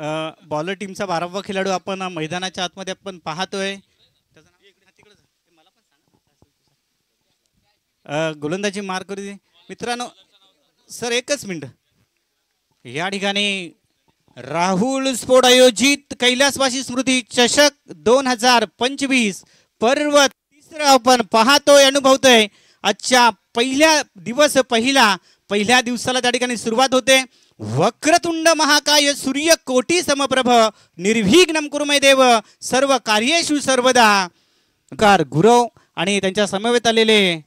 Bowler टीमचा 12वा खेळाडू आपण मैदानाच्या आतमध्ये आपण पाहतोय. गोलंदाजी मार करू दे मित्रांनो. सर एकच मिनिट. या ठिकाणी राहुल स्पोर्ट आयोजित कैलासवासी स्मृती चषक 2025 पर्व तिसरं आपण पाहतोय, अनुभवतोय. आजच्या पहिल्या दिवसाला त्या ठिकाणी सुरुवात होते. वक्रतुंड महाकाय सूर्य कोटी समप्रभ निर्विघ्नं कुरुमे देव सर्व कार्येषु सर्वदा. गुरव आणि त्यांच्या समवेत आलेले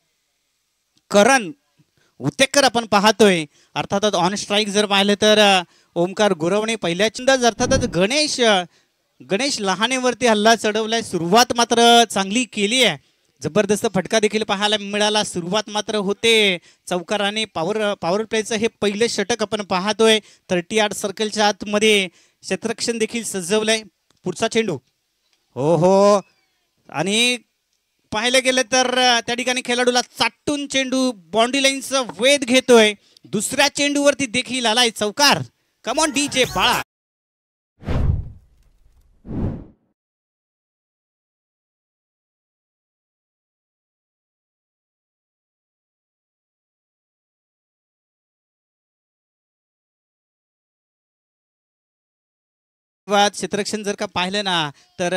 करण उतेकर आपण पाहतोय. अर्थातच ऑन स्ट्राईक जर पाहिलं तर ओमकार गुरवने पहिल्या चंदाच अर्थातच गणेश लहानेवरती हल्ला चढवलाय. सुरुवात मात्र चांगली केली आहे. जबरदस्त फटका देखील पाहायला मिळाला. सुरुवात मात्र होते चौकाराने. पॉवर प्लेचं हे पहिले षटक आपण पाहतोय. 38 सर्कलच्या आतमध्ये क्षेत्ररक्षण देखील सजवलंय. पुढचा चेंडू हो आणि पाहिलं गेलं तर त्या ठिकाणी खेळाडूला चाटून चेंडू बाउंड्री लाईनचा वेध घेतोय. दुसऱ्या चेंडूवरती देखील आलाय चौकार. कम ऑन डीजे बाळा. क्षेत्ररक्षण जर का पाहिलं ना तर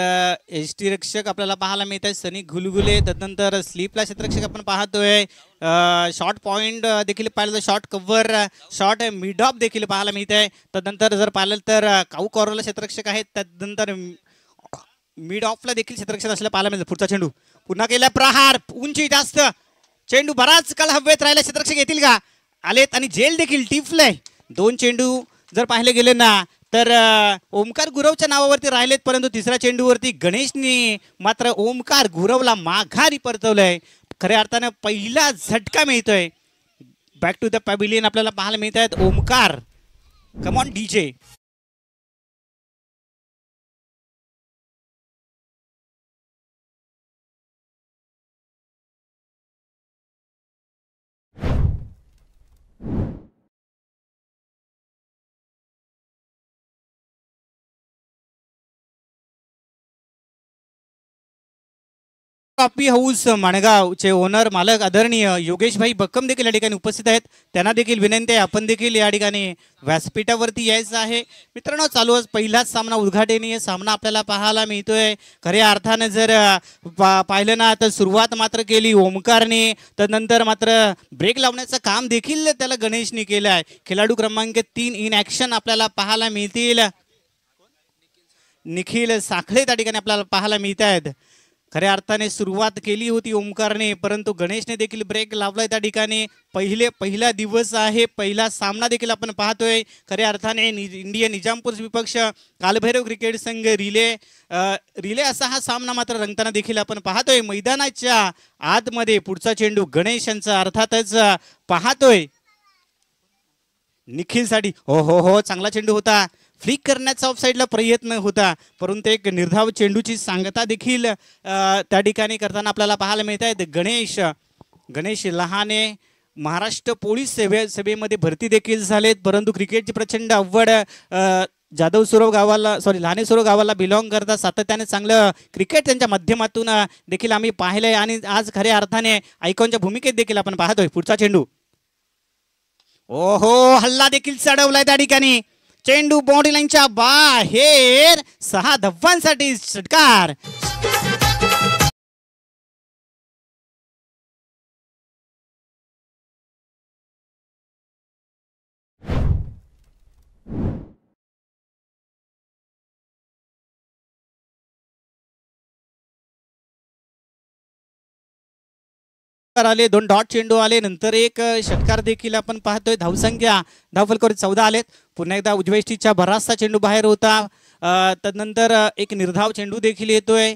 एसटी रक्षक आपल्याला पाहायला मिळत आहे सनी घुलगुले. त्यानंतर स्लीपला क्षेत्ररक्षक आपण पाहतोय. शॉर्ट पॉइंट देखील पाहिलं तर short cover short mid of देखील पाहायला मिळत आहे. त्यानंतर जर पाहिलं तर काऊ कॉर्नरला क्षेत्ररक्षक आहेत. त्यानंतर मिड ऑफला देखील क्षेत्ररक्षक असलेला पाहायला मिळतं. पुढचा चेंडू पुन्हा केला प्रहार. उंची जास्त चेंडू बराच काळ हवेत राहिला. क्षेत्ररक्षक येतील का? आलेत आणि जेल देखील टिपलंय. 2 चेंडू जर पाहिले गेले ना तर ओमकार गुरवच्या नावावरती राहिलेत, परंतु तिसऱ्या चेंडूवरती गणेशनी मात्र ओमकार गुरवला माघारी परतवलंय. खऱ्या अर्थानं पहिला झटका मिळतोय. बॅक टू द पॅव्हिलियन आपल्याला पाहायला मिळत आहेत Omkar. Come on DJ. Coffee house माणगावचे ओनर मालक आदरणीय योगेश भाई बक्कम देखील या ठिकाणी उपस्थित आहेत. त्यांना देखील विनंती आहे आपण देखील या ठिकाणी व्यासपीठावरती यायचं आहे. मित्रांनो चालू पहिलाच सामना उद्घाटनीय सामना आपल्याला पाहायला मिळतोय. खऱ्या अर्थानं जर पाहिलं ना तर सुरुवात मात्र केली ओमकारने. त्यानंतर मात्र ब्रेक लावण्याचं काम देखील त्याला गणेशने केलं आहे. खेळाडू क्रमांक 3 इन ॲक्शन आपल्याला पाहायला मिळतील. निखिल साखळे त्या ठिकाणी आपल्याला पाहायला मिळत आहेत. खऱ्या अर्थाने सुरुवात केली होती ओमकारने, परंतु गणेशने देखील ब्रेक लावलाय त्या ठिकाणी. पहिला दिवस आहे. पहिला सामना देखील आपण पाहतोय. खऱ्या अर्थाने इंडियन निजामपूर विपक्ष कालभैरव क्रिकेट संघ रिले असा हा सामना मात्र रंगताना देखील आपण पाहतोय. मैदानाच्या आतमध्ये पुढचा चेंडू गणेश यांचा अर्थातच पाहतोय निखिलसाठी. हो चांगला चेंडू होता. फ्लिक करण्याचा ऑफ साईडला प्रयत्न होता, परंतु एक निर्धाव चेंडूची सांगता देखील त्या ठिकाणी करताना आपल्याला पाहायला मिळत आहेत. गणेश लहाने महाराष्ट्र पोलीस सेवेमध्ये भरती देखील झालेत, परंतु क्रिकेटची प्रचंड आवड जाधव सुरव गावाला लहाने सुरव गावाला बिलॉंग करतात. सातत्याने चांगलं क्रिकेट त्यांच्या माध्यमातून देखील आम्ही पाहिलंय आणि आज खऱ्या अर्थाने आयकॉनच्या भूमिकेत देखील आपण पाहतोय. पुढचा चेंडू हल्ला देखील चढवलाय त्या ठिकाणी. चेंडू बाउंड्री लाईनच्या बाहेर 6 धावांसाठी षटकार. आले 2 डॉट चेंडू आले. नंतर एक षटकार देखील आपण पाहतोय. धावसंख्या धावफलकावर 14 आलेत. पुन्हा एकदा उजव्या इष्टीच्या बराचसा चेंडू बाहेर होता. त्यानंतर एक निर्धाव चेंडू देखील येतोय.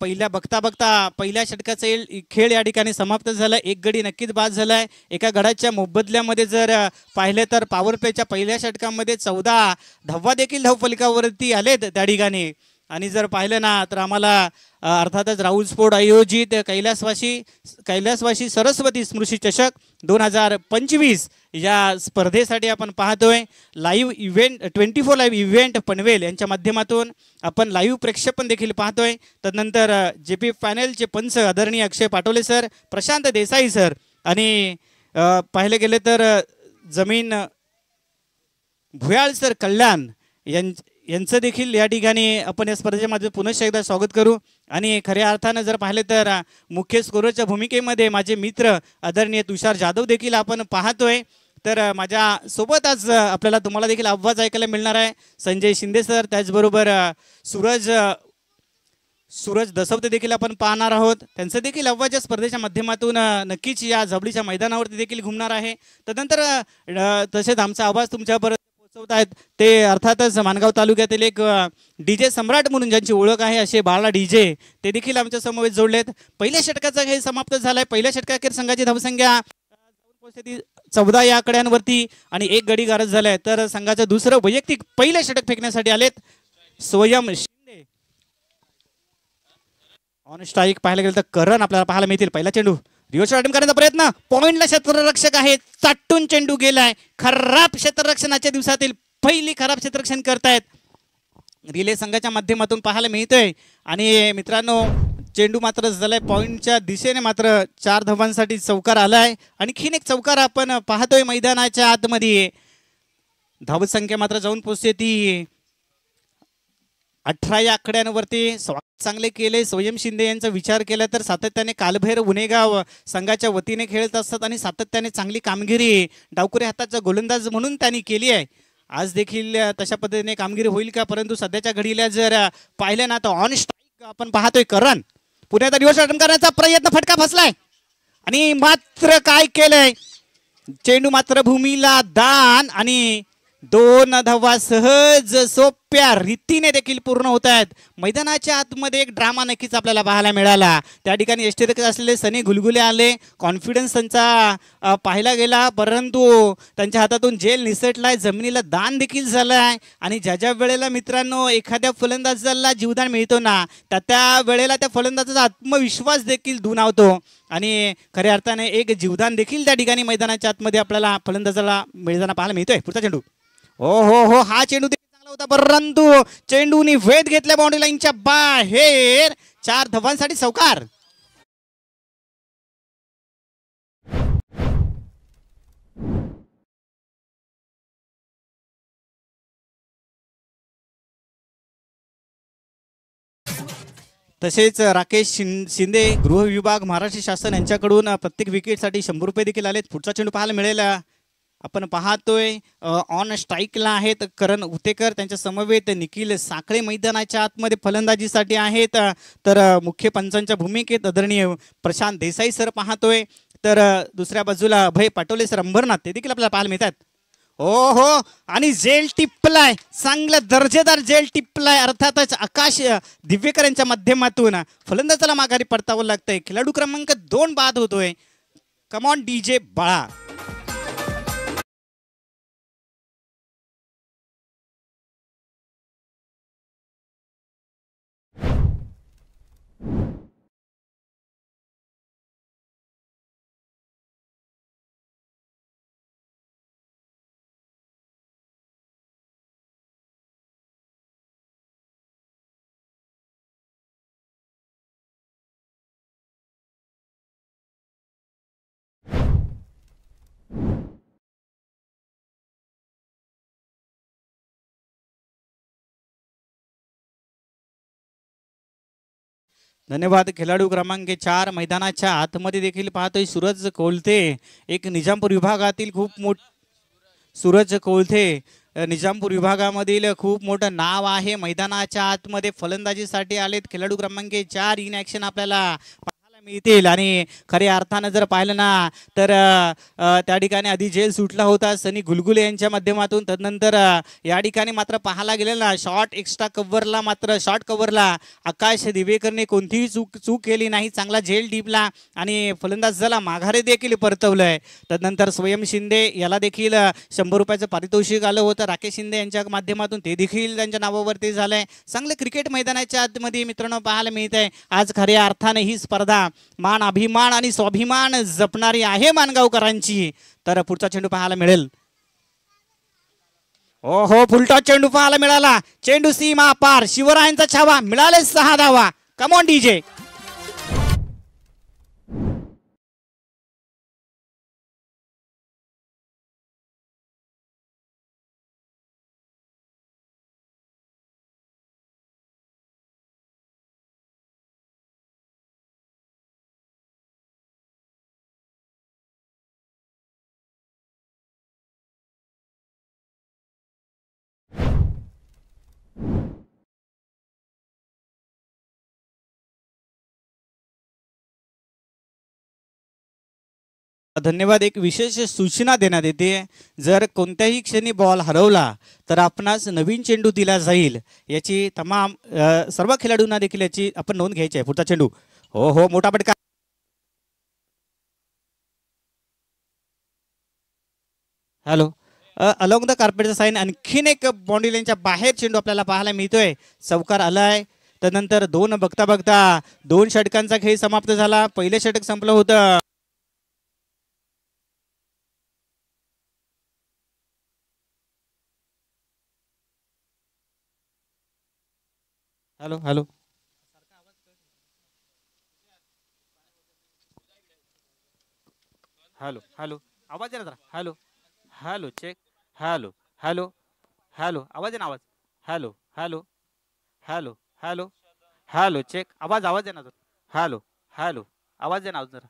पहिल्या षटकाचा खेळ या ठिकाणी समाप्त झाला. एक गडी नक्कीच बाद झालाय. एका गडाच्या मोबदल्यामध्ये जर पाहिलं तर पॉवर प्लेच्या पहिल्या षटकामध्ये 14 धावा देखील धावफलकावरती आलेत त्या ठिकाणी. आणि जर पाहिलं ना तर आम्हाला अर्थातच राहुल स्पोर्ट आयोजित कैलासवासी सरस्वती स्मृती चषक 2025 या स्पर्धेसाठी आपण पाहतोय live event 24 live event Panvel यांच्या माध्यमातून आपण लाईव्ह प्रक्षेपण देखील पाहतोय. तदनंतर JP फायनलचे पंच आदरणीय अक्षय पाटोले सर, प्रशांत देसाई सर आणि पाहिले गेले तर जमीन भुयाळ सर कल्याण यांचं देखील या ठिकाणी आपण या स्पर्धेमध्ये पुनश्च एकदा स्वागत करू. आणि खऱ्या अर्थानं जर पाहिले तर मुख्य स्कोररच्या भूमिकेमध्ये माझे मित्र आदरणीय तुषार जाधव देखील आपण पाहतोय. तर माझ्या सोबत आज आपल्याला तुम्हाला देखील आवाज ऐकायला मिळणार आहे संजय शिंदे सर, त्याचबरोबर सूरज दसवते देखील आपण पाहणार आहोत. त्यांचं देखील आवाज या स्पर्धेच्या माध्यमातून नक्कीच या जबडीच्या मैदानावरती देखील घुमणार आहे. तदनंतर तसेच आमचा आवाज तुमच्यापर्यंत पोहोचवत आहेत ते अर्थातच माणगाव तालुक्यातील एक DJ सम्राट म्हणून ज्यांची ओळख आहे असे बाळा DJ ते देखील आमच्या समवेत जोडलेत. पहिल्या षटकाचा खेळ समाप्त झालाय. पहिल्या षटकाखेर संघाची धावसंख्या 14 या आकड्यांवरती आणि 1 गडी गारद झालाय. तर संघाचं दुसरं वैयक्तिक पहिलं षटक फेकण्यासाठी आलेत स्वयं शिंदे. ऑन स्ट्राईक पाहायला गेलं तर करण आपल्याला पाहायला मिळतील. पहिला चेंडू रिव्हर्स अटेम्प्ट करण्याचा प्रयत्न, पॉइंटला क्षेत्ररक्षक आहे, चाटून चेंडू गेलाय. खराब क्षेत्ररक्षणाच्या दिवसातील पहिली खराब क्षेत्ररक्षण करतायत रिले संघाच्या माध्यमातून पाहायला मिळतोय. आणि मित्रांनो चेंडू मात्र झालाय पॉइंटच्या दिशेने, मात्र 4 धावांसाठी चौकार आलाय. आणखीन एक चौकार आपण पाहतोय मैदानाच्या आतमध्ये. धावसंख्या मात्र जाऊन पोहोचते ती 18 या आकड्यांवरती. स्वागत चांगले केले स्वयं शिंदे यांचा विचार केला तर सातत्याने कालभैर गुन्हेगाव संघाच्या वतीने खेळत असतात आणि सातत्याने चांगली कामगिरी डावकुरे हाताचा गोलंदाज म्हणून त्यांनी केली आहे. आज देखील तशा पद्धतीने कामगिरी होईल का, परंतु सध्याच्या घडीला जर पाहिलं ना तर ऑन स्ट्राईक आपण पाहतोय करण पुण्यात रिव्हर्स अटेम्प्ट करण्याचा प्रयत्न, फटका फसलाय आणि मात्र काय केलंय चेंडू मात्र भूमीला दान आणि 2 धावा सहज सोप्या रीतीने देखील पूर्ण होत आहेत. मैदानाच्या आतमध्ये एक ड्रामा नक्कीच आपल्याला पाहायला मिळाला. त्या ठिकाणी यष्टीरक्षक असलेले सनी गुलगुले आले, कॉन्फिडन्स त्यांचा पाहायला गेला, परंतु त्यांच्या हातातून जेल निसटलाय, जमिनीला दान देखील झालाय. आणि ज्या वेळेला मित्रांनो एखाद्या फलंदाजाला जीवदान मिळतो ना त्या वेळेला त्या फलंदाजाचा आत्मविश्वास देखील दुणावतो आणि खऱ्या अर्थाने एक जीवदान देखील त्या ठिकाणी मैदानाच्या आतमध्ये आपल्याला फलंदाजाला मिळताना पाहायला मिळतोय. पुढचा चेंडू हो हा चेंडू चांगला होता, परंतु चेंडूनी वेध घेतल्या बाउंड्री लाईनच्या बाहेर. 4 धावांसाठी चौकार. तसेच राकेश शिंदे गृह विभाग महाराष्ट्र शासन यांच्याकडून प्रत्येक विकेटसाठी 100 रुपये देखील आलेत. पुढचा चेंडू पाहायला मिळेल. आपण पाहतोय ऑन स्ट्राईकला आहेत करण उतेकर, त्यांच्या समवेत निखिल साखळे मैदानाच्या आतमध्ये फलंदाजीसाठी आहेत. तर मुख्य पंचांच्या भूमिकेत आदरणीय प्रशांत देसाई सर पाहतोय. तर दुसऱ्या बाजूला अभय पाटोले सर अंबरनाथ ते देखील आपल्याला पाहायला मिळतात. हो आणि जेल टिपलाय, चांगला दर्जेदार जेल टिपलाय. अर्थातच आकाश दिव्यकर यांच्या माध्यमातून फलंदाजाला माघारी परतावं लागतंय. खेळाडू क्रमांक 2 बाद होतोय. कमॉन DJ बाळा. धन्यवाद. खेळाडू क्रमांक 4 मैदानाच्या आतमध्ये देखील पाहतोय सूरज कोलथे, एक निजामपूर विभागातील सूरज कोलथे निजामपूर विभागामधील खूप मोठं नाव आहे. मैदानाच्या आतमध्ये फलंदाजीसाठी आलेत. खेळाडू क्रमांक 4 इन ॲक्शन आपल्याला पाहायला मिळतील आणि खऱ्या अर्थानं जर पाहिलं ना तर त्या ठिकाणी आधी जेल सुटला होता सनी गुलगुले यांच्या माध्यमातून. तदनंतर या ठिकाणी मात्र पाहायला गेलेलं ना शॉर्ट एक्स्ट्रा कव्हरला मात्र शॉर्ट कव्हरला आकाश दिवेकरने कोणतीही चूक केली नाही. चांगला झेल टिपला आणि फलंदाजाला माघारे देखील परतवलंय. तदनंतर स्वयं शिंदे याला देखील 100 रुपयाचं पारितोषिक आलं होतं राकेश शिंदे यांच्या माध्यमातून, ते देखील त्यांच्या नावावरती झालंय. चांगलं क्रिकेट मैदानाच्या आतमध्ये मित्रांनो पाहायला मिळत आहे. आज खऱ्या अर्थाने ही स्पर्धा मान अभिमान आणि स्वाभिमान जपणारी आहे माणगावकरांची. तर पुढचा चेंडू पाहायला मिळेल. ओ हो फुलटॉस चेंडू पाहायला मिळाला. चेंडू सीमा पार, शिवरायांचा छावा, मिळाले 6 धावा. कम ऑन डीजे. धन्यवाद. एक विशेष सूचना देण्यात येते, जर कोणत्याही क्षणी बॉल हरवला तर आपणास नवीन चेंडू दिला जाईल. याची तमाम सर्व खेळाडूंना देखील याची आपण नोंद घ्यायची आहे. पुढचा चेंडू. हो हो मोठा पटका. हॅलो. अलॉंग द कार्पेटचा साईन आणखीन एक बाउंड्री लाईनच्या बाहेर चेंडू आपल्याला पाहायला मिळतोय. चौकार आलाय. त्यानंतर 2 बघता बघता 2 षटकांचा खेळ समाप्त झाला. पहिले षटक संपलं होतं. Hello hello. हॅलो हॅलो आवाज आहे ना जरा. Hello hello check. Hello hello hello आवाज आहे ना. आवाज. Hello hello hello hello hello check. आवाज आहे ना जरा. हॅलो हॅलो आवाज आहे ना जरा.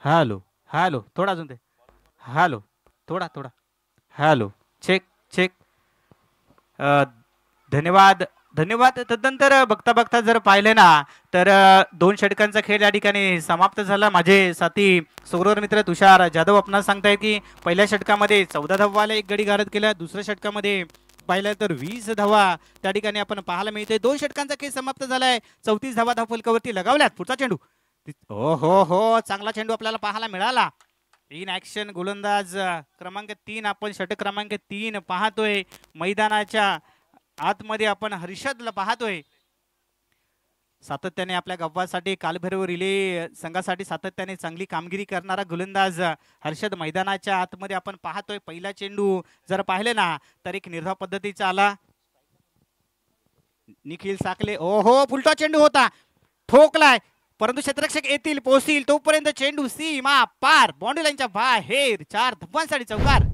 हॅलो हॅलो थोडा अजून ते. हॅलो थोडा थोडा. Hello check check. धन्यवाद धन्यवाद. तदनंतर बघता बघता जर पाहिले ना तर 2 षटकांचा खेळ या ठिकाणी समाप्त झाला. माझे साथी सोबत मित्र तुषार जाधव आपणास सांगताय की पहिल्या षटकामध्ये 14 धावाला 1 गडी गारद केला. दुसऱ्या षटकामध्ये पाहिलं तर 20 धावा त्या ठिकाणी आपण पाहायला मिळते. 2 षटकांचा खेळ समाप्त झालाय. 34 धावा धावफलकावरती लगावल्यात. पुढचा चेंडू. हो हो हो चांगला चेंडू आपल्याला पाहायला मिळाला. इन ॲक्शन गोलंदाज क्रमांक 3 आपण षटक क्रमांक 3 पाहतोय. मैदानाच्या आतमध्ये आपण हर्षदला पाहतोय. सातत्याने आपल्या गावासाठी कालभैरव रिले संघासाठी सातत्याने चांगली कामगिरी करणारा गोलंदाज हर्षद मैदानाच्या आतमध्ये आपण पाहतोय. पहिला चेंडू जर पाहिले ना तर एक निर्धाव पद्धतीचा आला. निखिल साकले. ओहो फुलटॉस चेंडू होता. ठोकलाय परंतु क्षेत्ररक्षक येतील पोहोचतील तोपर्यंत चेंडू सीमा पार, बाउंड्री लाईनच्या बाहेर. 4 धावांसाठी चौकार.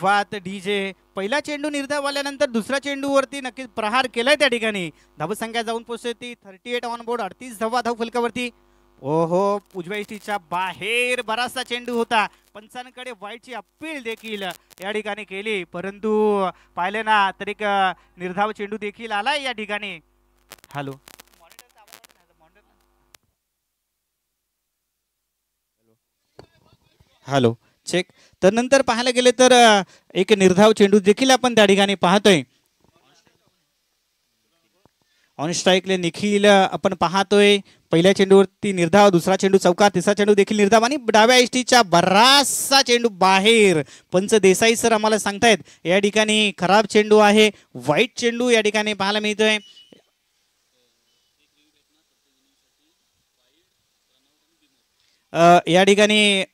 वात डीजे. पहिला चेंडू निर्धाव आल्यानंतर दुसऱ्या चेंडूवरती नक्कीच प्रहार केलाय. त्या ठिकाणी धावसंख्या जाऊन पोहोचते ती 38 ऑन बोर्ड. 38 धावा धाव फलकावरती. ओहो उजव्या इष्टीच्या बाहेर बराचसा चेंडू होता. पंचांकडे वाईटची अपील देखील या ठिकाणी केली परंतु पाहिले ना तर एक निर्धाव चेंडू देखील आलाय या ठिकाणी. Hello hello check. तर नंतर पाहायला गेले तर एक निर्धाव चेंडू देखील आपण त्या ठिकाणी पाहतोय. ऑन स्ट्राईकले निखिल आपण पाहतोय. पहिल्या चेंडूवरती निर्धाव, दुसरा चेंडू चौकार, तिसरा चेंडू देखील निर्धाव आणि डाव्या इष्टीच्या बराचसा चेंडू बाहेर. पंच देसाई सर आम्हाला सांगतायत या ठिकाणी खराब चेंडू आहे, वाईट चेंडू या ठिकाणी पाहायला मिळतोय. या ठिकाणी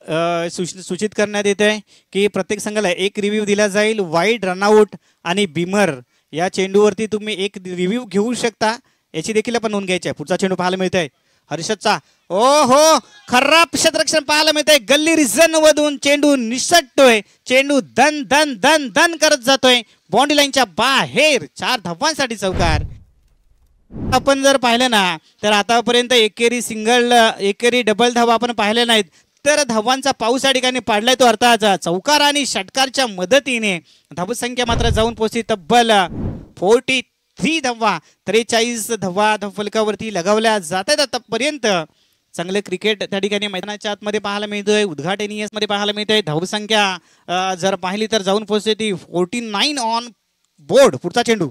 सूचित करण्यात येत आहे की प्रत्येक संघाला एक रिव्ह्यू दिला जाईल. वाईड रनआउट आणि बिमर या चेंडूवरती तुम्ही एक रिव्ह्यू घेऊ शकता. याची देखील आपण नोंद घ्यायची आहे. पुढचा चेंडू पाहायला मिळतोय हर्षदचा. ओ हो खराब क्षेत्ररक्षण पाहायला मिळतंय. गल्ली रिझन मधून चेंडू निसटतोय. चेंडू धन धन धन धन करत जातोय बाउंड्री लाईनच्या बाहेर. 4 धावांसाठी चौकार. आपण जर पाहिलं ना तर आतापर्यंत एकेरी सिंगल एकेरी डबल धावा आपण पाहिल्या नाहीत, तर धावांचा पाऊस या ठिकाणी पाडलाय तो अर्थाचा चौकार आणि षटकारच्या मदतीने धावसंख्या मात्र जाऊन पोहोचली तब्बल 43 धावा, 43 धावा धावफलकावरती लगावल्या जात आहेत आतापर्यंत. चांगले क्रिकेट त्या ठिकाणी मैदानाच्या आतमध्ये पाहायला मिळतोय, उद्घाटनीय मध्ये पाहायला मिळतोय. धावसंख्या जर पाहिली तर जाऊन पोहोचते ती 49 ऑन बोर्ड. पुढचा चेंडू,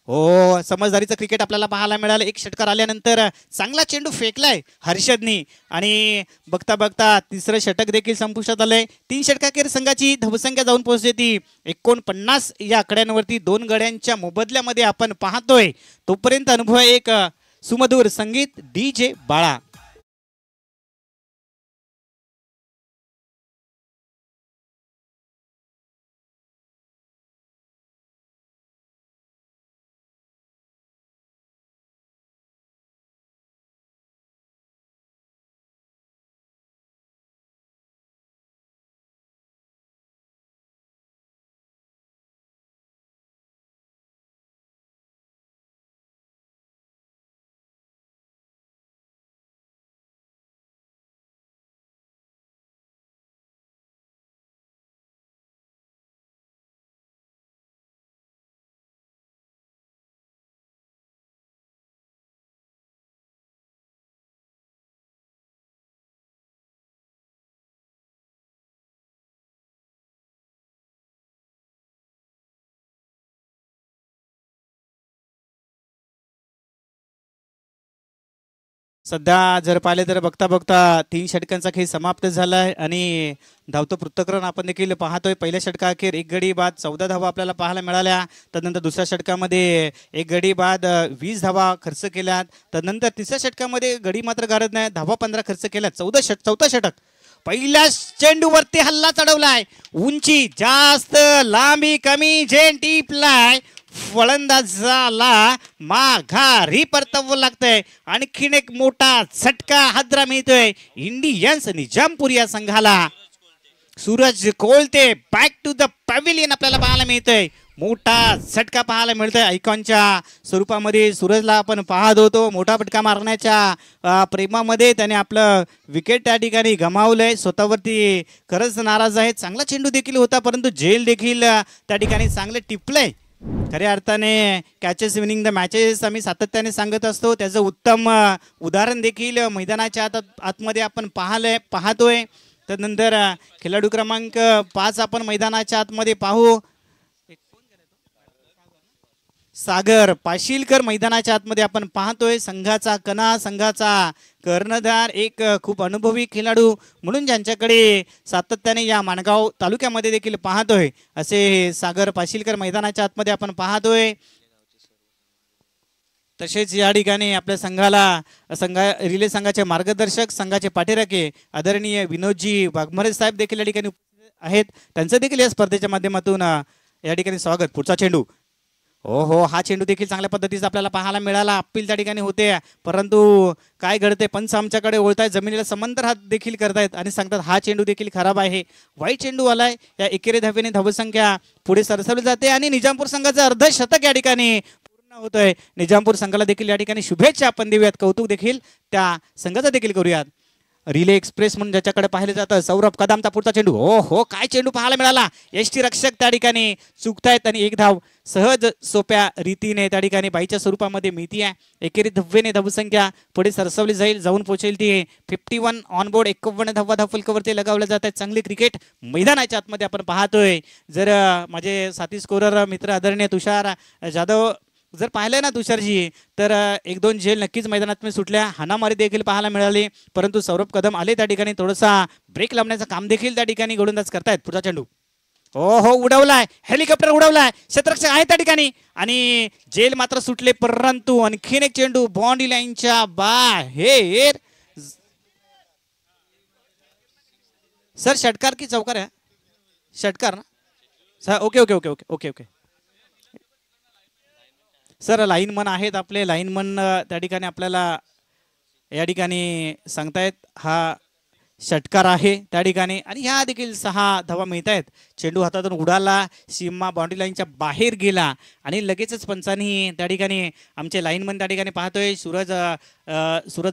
हो समजदारीचं क्रिकेट आपल्याला पाहायला मिळालं. एक षटकार आल्यानंतर चांगला चेंडू फेकलाय हर्षदनी आणि बघता बघता तिसरं षटक देखील संपुष्टात आलंय. 3 षटकाखेर संघाची धावसंख्या जाऊन पोहोचते ती 49 या आकड्यांवरती. 2 गड्यांच्या मोबदल्यामध्ये आपण पाहतोय. तोपर्यंत अनुभव एक सुमधुर संगीत DJ बाळा. सध्या जर पाहिले तर बघता बघता 3 षटकांचा खेळ समाप्त झाला आहे आणि धावतं पृथक्करण आपण देखील पाहतोय. पहिल्या षटकाखेर 1 गडी बाद 14 धावा आपल्याला पाहायला मिळाल्या. तदनंतर दुसऱ्या षटकामध्ये 1 गडी बाद 20 धावा खर्च केल्यात. तदनंतर तिसऱ्या षटकामध्ये गडी मात्र गारत नाही, धावा 15 खर्च केल्यात. चौथं षटक पहिल्या चेंडूवरती हल्ला चढवलाय, उंची जास्त लांबी कमी, झेंड टिपलाय, फलंदाजाला माघारी परतावं लागतंय. आणखीन एक मोठा झटका हादरा मिळतोय इंडियन्स निजामपूर या संघाला. Suraj Kolte back to the pavilion आपल्याला पाहायला मिळतोय. मोठा झटका पाहायला मिळतोय आयकॉनच्या स्वरूपामध्ये. सूरजला आपण पाहत होतो मोठा फटका मारण्याच्या प्रेमामध्ये त्याने आपलं विकेट त्या ठिकाणी गमावलंय. स्वतःवरती खरंच नाराज आहे. चांगला चेंडू देखील होता परंतु झेल देखील त्या ठिकाणी चांगले टिपलंय. खऱ्या अर्थाने कॅचेस विनिंग द मॅचेस आम्ही सातत्याने सांगत असतो, त्याचं उत्तम उदाहरण देखील मैदानाच्या आतमध्ये आपण पाहतोय. त्यानंतर खेळाडू क्रमांक 5 आपण मैदानाच्या आतमध्ये पाहू. सागर पाशीलकर मैदानाच्या आतमध्ये आपण पाहतोय. संघाचा कणा, संघाचा कर्णधार, एक खूप अनुभवी खेळाडू म्हणून ज्यांच्याकडे सातत्याने या माणगाव तालुक्यामध्ये देखील पाहतोय असे सागर पाशीलकर मैदानाच्या आतमध्ये आपण पाहतोय. तसेच या ठिकाणी आपल्या रिले संघाचे मार्गदर्शक, संघाचे पाठीराखे आदरणीय विनोदजी वाघमारे साहेब देखील या ठिकाणी आहेत. त्यांचं देखील या स्पर्धेच्या माध्यमातून या ठिकाणी स्वागत. पुढचा चेंडू, हो हा चेंडू देखील चांगल्या पद्धतीचा आपल्याला पाहायला मिळाला. अपील त्या ठिकाणी होते परंतु काय घडते, पंच आमच्याकडे ओळतायत, जमिनीला समांतर हात देखील करतायत आणि सांगतात हा चेंडू देखील खराब आहे. वाईट चेंडू आलाय. या एकेरी धावेने धावसंख्या पुढे सरसवली जाते आणि निजामपूर संघाचं अर्धशतक या ठिकाणी पूर्ण होतोय. निजामपूर संघाला देखील या ठिकाणी शुभेच्छा आपण देऊयात, कौतुक देखील त्या संघाचं देखील करूयात. रिले एक्सप्रेस म्हणून ज्याच्याकडे पाहिलं जातं सौरभ कदमचा पुढचा चेंडू, हो काय चेंडू पाहायला मिळाला. एसटी रक्षक त्या ठिकाणी चुकतायत आणि एक धाव सहज सोप्या रीतीने त्या ठिकाणी बाईच्या स्वरूपामध्ये मिळती आहे. एकेरी धावेने धावसंख्या पुढे सरसवली जाऊन पोहोचेल ती 51 ऑन बोर्ड. 51 धावा धावफलकावरती लगावल्या जात आहेत. चांगली क्रिकेट मैदानाच्या आतमध्ये आपण पाहतोय. जर माझे साथी स्कोरर मित्र आदरणीय तुषार जाधव जर पाहिलंय ना तुषारजी, तर 1-2 झेल नक्कीच मैदानात सुटल्या, हाणामारी देखील पाहायला मिळाली. परंतु सौरभ कदम आले त्या ठिकाणी थोडासा ब्रेक लावण्याचं काम देखील त्या ठिकाणी गोलंदाज करतायत. पुढचा चेंडू, हो उडवलाय, हेलिकॉप्टर उडवलाय, क्षेत्ररक्षक आहे त्या ठिकाणी आणि जेल मात्र सुटले. परंतु आणखीन एक चेंडू बाउंड्री लाईनच्या बाहेर. सर षटकार की चौकार आहे? षटकार ना. Okay okay okay okay okay okay sir, lineman आहेत आपले. लाईनमन त्या ठिकाणी आपल्याला या ठिकाणी सांगतायत हा षटकार आहे त्या ठिकाणी आणि ह्या देखील 6 धावा मिळत आहेत. चेंडू हातातून उडाला, सीमा बाउंड्री लाईनच्या बाहेर गेला आणि लगेचच पंचांनी त्या ठिकाणी आमचे लाईनमन त्या ठिकाणी पाहतोय सूरज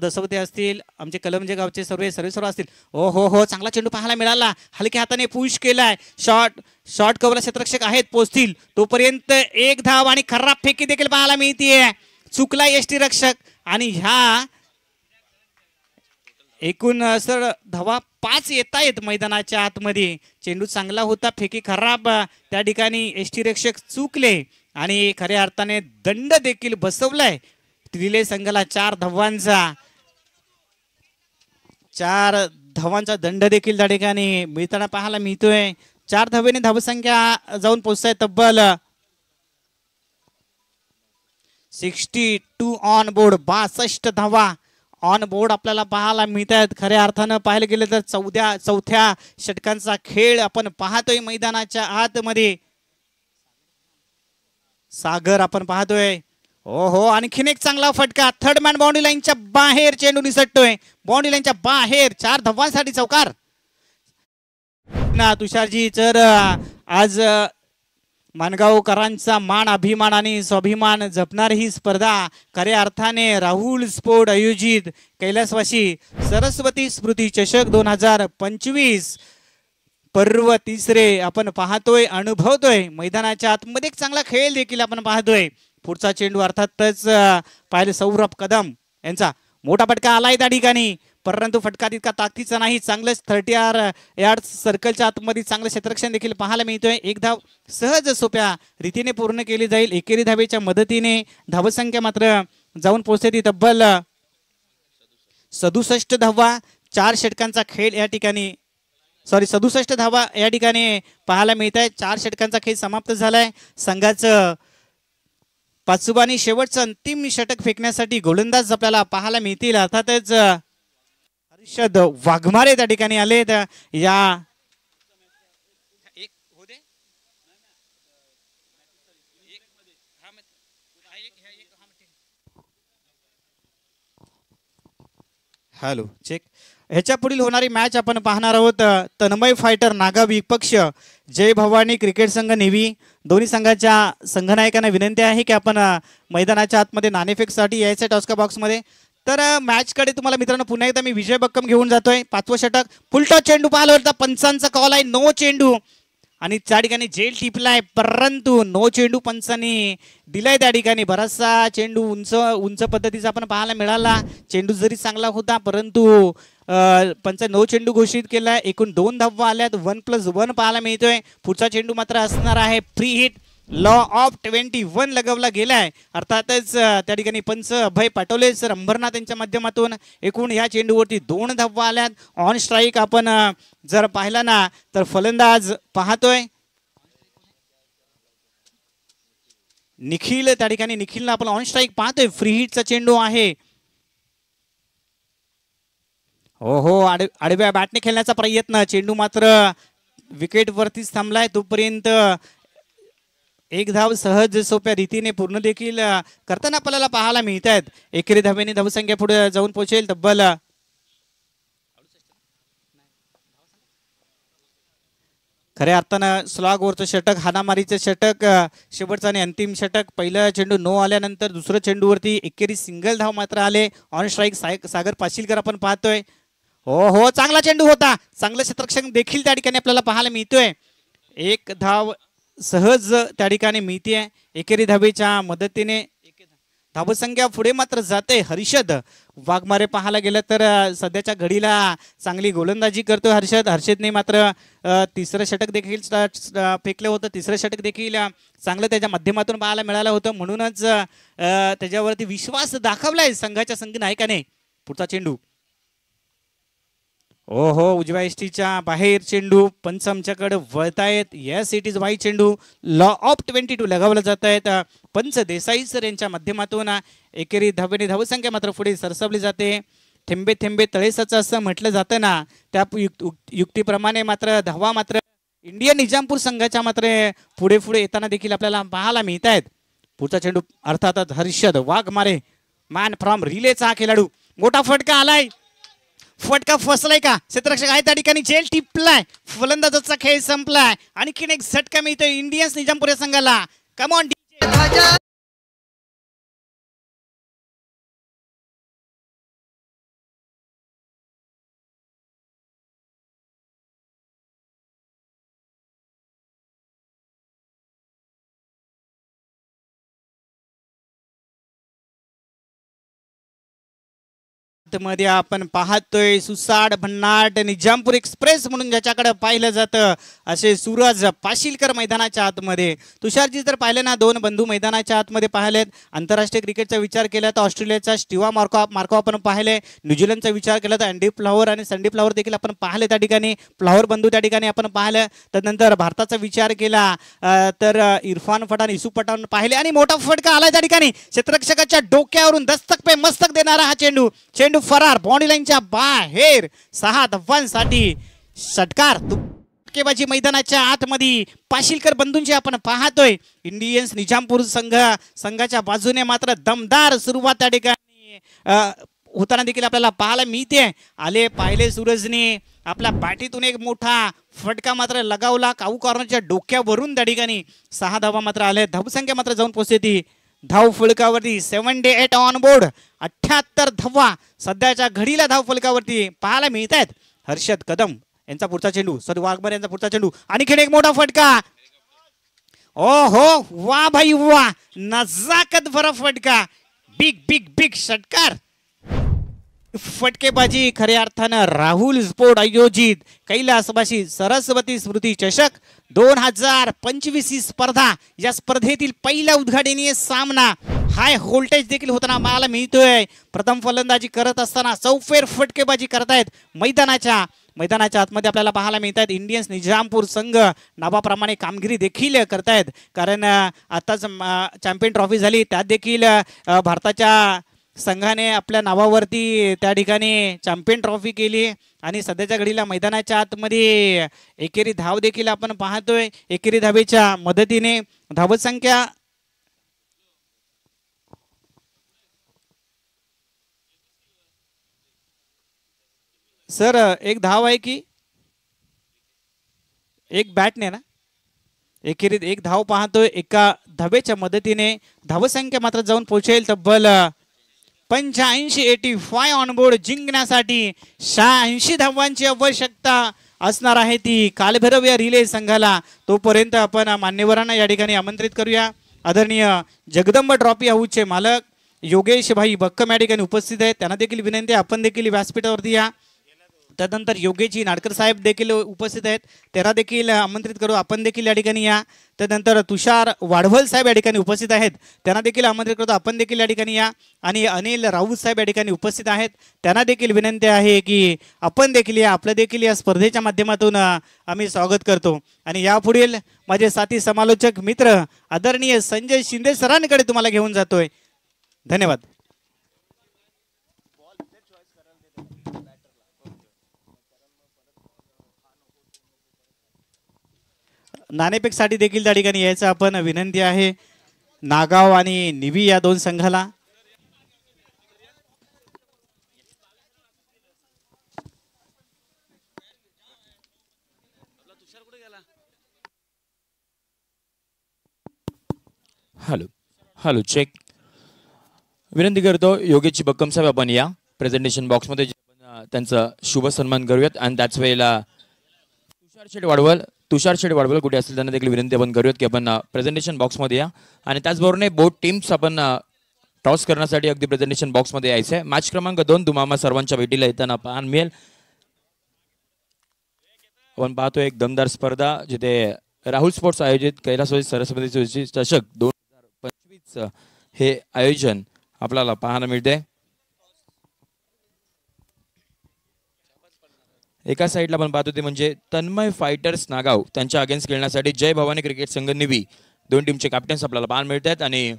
दसवते असतील, आमचे कलमजे गावचे सर्व असतील. हो चांगला चेंडू पाहायला मिळाला, हलक्या हाताने पुश केलाय, शॉर्ट कव्हरला क्षेत्ररक्षक आहेत, पोचतील तोपर्यंत एक धाव आणि खराब फेकी देखील पाहायला मिळतीये. चुकला यष्टी रक्षक आणि ह्या एकूण सर धावा 5 येत आहेत मैदानाच्या आतमध्ये. चेंडू चांगला होता, फेकी खराब, त्या ठिकाणी यष्टी रक्षक चुकले आणि खऱ्या अर्थाने दंड देखील बसवलाय रिले संघाला 4 धावांचा दंड देखील त्या ठिकाणी मिळताना पाहायला मिळतोय. 4 धावेने धावसंख्या जाऊन पोहोचताय तब्बल 62 ऑन बोर्ड. 62 धावा ऑन बोर्ड आपल्याला पाहायला मिळत आहेत. खऱ्या अर्थानं पाहायला गेलं तर चौथ्या षटकांचा खेळ आपण पाहतोय मैदानाच्या आतमध्ये. सागर आपण पाहतोय. हो आणखीन एक चांगला फटका, थर्ड मॅन बाउंड्री लाईनच्या बाहेर चेंडू निसटतोय, बाउंड्री लाईनच्या बाहेर. 4 धावांसाठी चौकार ना तुषारजी. तर आज माणगावकरांचा मान, अभिमान आणि स्वाभिमान जपणार ही स्पर्धा खऱ्या अर्थाने राहुल स्पोर्ट आयोजित कैलासवासी सरस्वती स्मृती चषक 2025 पर्व 3 आपण पाहतोय, अनुभवतोय. मैदानाच्या आतमध्ये एक चांगला खेळ देखील आपण पाहतोय. पुढचा चेंडू अर्थातच पाहिले सौरभ कदम यांचा मोठा फटका आलाय त्या ठिकाणी, परंतु फटका तितका ताकदीचा नाही. चांगलं 30 यार्ड सर्कलच्या आतमध्ये चांगलं क्षेत्ररक्षण देखील पाहायला मिळतोय. एक धाव सहज सोप्या रीतीने पूर्ण केली जाईल. एकेरी धावेच्या मदतीने धावसंख्या मात्र जाऊन पोहोचते ती तब्बल 67 धावा. 4 षटकांचा खेळ या ठिकाणी 67 धावा या ठिकाणी पाहायला मिळत आहे. 4 षटकांचा खेळ समाप्त झालाय. संघाचं 5वं आणि शेवटचं अंतिम षटक फेकण्यासाठी गोलंदाज आपल्याला पाहायला मिळतील. अर्थातच हर्षद वाघमारे त्या ठिकाणी आले. या हॅलो चेक. ह्याच्या पुढील होणारी मॅच आपण पाहणार आहोत. तन्मय फायटर नागा विपक्ष जय भवानी क्रिकेट संघ नेव्ही. दोन्ही संघाच्या संघनायकांना विनंती आहे की आपण मैदानाच्या आतमध्ये नाणेफेकसाठी यायचं टॉस्का बॉक्समध्ये. तर मॅचकडे तुम्हाला मित्रांनो पुन्हा एकदा मी विजय बक्कम घेऊन जातोय. 5वं षटक, फुलटॉस चेंडू पाहिला होता, पंचांचा कॉल आहे, नो चेंडू आणि त्या ठिकाणी जेल टिपलाय, परंतु नो चेंडू पंचांनी दिलाय. त्या ठिकाणी बराचसा चेंडू उंच पद्धतीचा आपण पाहायला मिळाला. चेंडू जरी चांगला होता परंतु पंच नो चेंडू घोषित केलाय. एकूण 2 धावा आल्यात, 1+1 पाहायला मिळतोय. पुढचा चेंडू मात्र असणार आहे फ्री हिट. लॉ ऑफ 21 लगवला गेलाय. अर्थातच त्या ठिकाणी पंच अभय पाटोले सर अंबरनाथ यांच्या माध्यमातून एकूण या चेंडूवरती 2 धावा आल्यात. ऑन स्ट्राईक आपण जर पाहिला ना तर फलंदाज पाहतोय निखिल. त्या ठिकाणी निखिलला आपण ऑन स्ट्राईक पाहतोय. फ्री हिटचा चेंडू आहे. हो आडव्या बॅटने खेळण्याचा प्रयत्न, चेंडू मात्र विकेट वरतीच थांबलाय. तोपर्यंत एक धाव सहज सोप्या रीतीने पूर्ण देखील करताना आपल्याला पाहायला मिळत आहेत. एकेरी धावेने धावसंख्या पुढे जाऊन पोहोचेल तब्बल खऱ्या अर्थानं स्लॉग वरचं षटक, हाणामारीचं षटक, शेवटचं आणि अंतिम षटक. पहिला चेंडू नो आल्यानंतर दुसऱ्या चेंडूवरती एकेरी सिंगल धाव मात्र आले. ऑन स्ट्राईक सागर पाशीलकर आपण पाहतोय. हो चांगला चेंडू होता, चांगलं क्षेत्ररक्षण देखील त्या ठिकाणी आपल्याला पाहायला मिळतोय. एक धाव सहज त्या ठिकाणी मिळते एकेरी धावेच्या मदतीने. धावसंख्या पुढे मात्र जाते. हर्षद वाघमारे पाहायला गेलं तर सध्याच्या घडीला चांगली गोलंदाजी करतोय हर्षदने मात्र 3रं षटक देखील फेकलं होतं. 3रं षटक देखील चांगलं त्याच्या माध्यमातून पाहायला मिळालं होतं, म्हणूनच त्याच्यावरती विश्वास दाखवलाय संघाच्या संघनायकाने. पुढचा चेंडू हो उजव्या एसटीच्या बाहेर चेंडू. पंच आमच्याकडे वळतायत. येस इट इज वाईट चेंडू. लॉ ऑफ 22 लगावलं जात आहेत. पंच देसाई सर यांच्या माध्यमातून एकेरी धावेने धावसंख्या मात्र पुढे सरसावली जाते. थेंबे थेंबे तळेसाचं असं म्हटलं जातं ना, त्या युक्तीप्रमाणे मात्र धावा मात्र इंडियन निजामपूर संघाच्या मात्र पुढे येताना देखील आपल्याला पाहायला मिळत आहेत. पुढचा चेंडू अर्थातच हर्षद वाघमारे मॅन फ्रॉम रिलेचा हा खेळाडू. मोठा फटका आलाय. फटका फसलाय का क्षेत्ररक्षक आहे त्या ठिकाणी झेल टिपलाय फलंदाजाचा खेळ संपलाय आणखीन एक झटका मिळतोय इंडियन्स निजामपूर या संघाला कम ऑन मध्ये आपण पाहतोय सुसाड भन्नाट निजामपूर एक्सप्रेस म्हणून ज्याच्याकडे पाहिलं जातं असे सूरज पाशीलकर मैदानाच्या आतमध्ये तुषारजी जर पाहिले ना दोन बंधू मैदानाच्या आतमध्ये पाहिलेत आंतरराष्ट्रीय क्रिकेटचा विचार केला तर ऑस्ट्रेलियाचा स्टीवा मार्को आपण पाहिले न्यूझीलंडचा विचार केला तर अँडी फ्लॉवर आणि संडी फ्लॉवर देखील आपण पाहिले त्या ठिकाणी फ्लॉवर बंधू त्या ठिकाणी आपण पाहिलं त्यानंतर भारताचा विचार केला तर इरफान पठाण युसुफ पठाण पाहिले आणि मोठा फटका आला त्या ठिकाणी क्षेत्ररक्षकाच्या डोक्यावरून दस्तक पे मस्तक देणारा हा चेंडू फरार बाउंड्री लाईनच्या बाहेर 6 धावांसाठी षटकार तुटकेबाजी मैदानाच्या आतमध्ये पाशीलकर बंधूंची आपण पाहतोय इंडियन्स निजामपूर संघाच्या बाजूने मात्र दमदार सुरुवात त्या ठिकाणी होताना देखील आपल्याला पाहायला मिळते आले पाहिले सूरजने आपल्या बॅटीतून एक मोठा फटका मात्र लगावला काऊ कॉर्नरच्या डोक्यावरून त्या ठिकाणी 6 धावा मात्र आले धावसंख्या मात्र जाऊन पोहोचते ती धाव फलकावरती 78 ऑन बोर्ड 78 धावा सध्याच्या घडीला धाव फलकावरती पाहायला मिळत आहेत हर्षद कदम यांचा पुढचा चेंडू सर वाघमारे यांचा पुढचा चेंडू आणि खेळ एक मोठा फटका ओ हो वा भाई वा नजाकत भरा फटका बिग बिग बिग षटकार फटकेबाजी खऱ्या अर्थानं राहुल स्पोर्ट आयोजित कैलासवासी सरस्वती स्मृती चषक 2025 ही स्पर्धा या स्पर्धेतील पहिला उद्घाटनीय सामना हाय व्होल्टेज देखील होताना मला मिळतोय प्रथम फलंदाजी करत असताना चौफेर फटकेबाजी करतायत मैदानाच्या आतमध्ये आपल्याला पाहायला मिळत आहेत इंडियन्स निजामपूर संघ नावाप्रमाणे कामगिरी देखील करतायत कारण आताच चॅम्पियन ट्रॉफी झाली त्यात देखील भारताच्या संघाने आपल्या नावावरती त्या ठिकाणी चॅम्पियन ट्रॉफी केली आणि सध्याच्या घडीला मैदानाच्या आतमध्ये एकेरी धाव देखील आपण पाहतोय एकेरी धावेच्या मदतीने धावत संख्या सर एक धाव आहे की एक बॅटने ना एकेरीत एक धाव पाहतोय एका धावेच्या मदतीने धावसंख्या मात्र जाऊन पोहोचेल तब्बल 85 ऑन बोर्ड जिंकण्यासाठी 86 धावांची आवश्यकता असणार आहे ती कालभैरव या रिले संघाला तोपर्यंत आपण मान्यवरांना या ठिकाणी आमंत्रित करूया आदरणीय जगदंब ट्रॉफी हाऊसचे मालक योगेश भाई बक्कम या ठिकाणी उपस्थित आहेत त्यांना देखील विनंती आपण देखील व्यासपीठावरती या त्यानंतर योगेशजी नाडकर साहेब देखील उपस्थित आहेत त्यांना देखील आमंत्रित करू आपण देखील या ठिकाणी या त्यानंतर तुषार वाढवल साहेब या ठिकाणी उपस्थित आहेत त्यांना देखील आमंत्रित करतो आपण देखील या ठिकाणी या आणि अनिल राऊत साहेब या ठिकाणी उपस्थित आहेत त्यांना देखील विनंती आहे की आपण देखील या आपलं देखील या स्पर्धेच्या माध्यमातून आम्ही स्वागत करतो आणि यापुढील माझे साथी समालोचक मित्र आदरणीय संजय शिंदे सरांकडे तुम्हाला घेऊन जातोय धन्यवाद नाणेफेकसाठी देखील त्या ठिकाणी यायचं आपण विनंती आहे नागाव आणि निवी या दोन संघाला हॅलो हॅलो चेक विनंती करतो योगेशजी बक्कम साहेब आपण या प्रेझेंटेशन बॉक्समध्ये त्यांचा शुभ सन्मान करूयात आणि त्याच वेळेला तुषार शेट वाढवल कुठे असेल त्यांना देखील विनंती आपण करूयात की आपण प्रेझेंटेशन बॉक्समध्ये या आणि त्याचबरोबर बोथ टीम्स आपण टॉस करण्यासाठी अगदी प्रेझेंटेशन बॉक्समध्ये यायचं आहे मॅच क्रमांक 2 तुम्हाला सर्वांच्या भेटीला येताना पाहायला मिळेल आपण पाहतो एक दमदार स्पर्धा जिथे राहुल स्पोर्ट्स आयोजित कैलासवासी सरस्वती चषक 2025 हे आयोजन आपल्याला पाहायला मिळते एका साईडला आपण पाहतो ते म्हणजे तन्मय फायटर्स नागाव त्यांच्या अगेन्स्ट खेळण्यासाठी जय भवानी क्रिकेट संघ निवी दोन टीमचे कॅप्टन्स आपल्याला पाहायला मिळतात आणि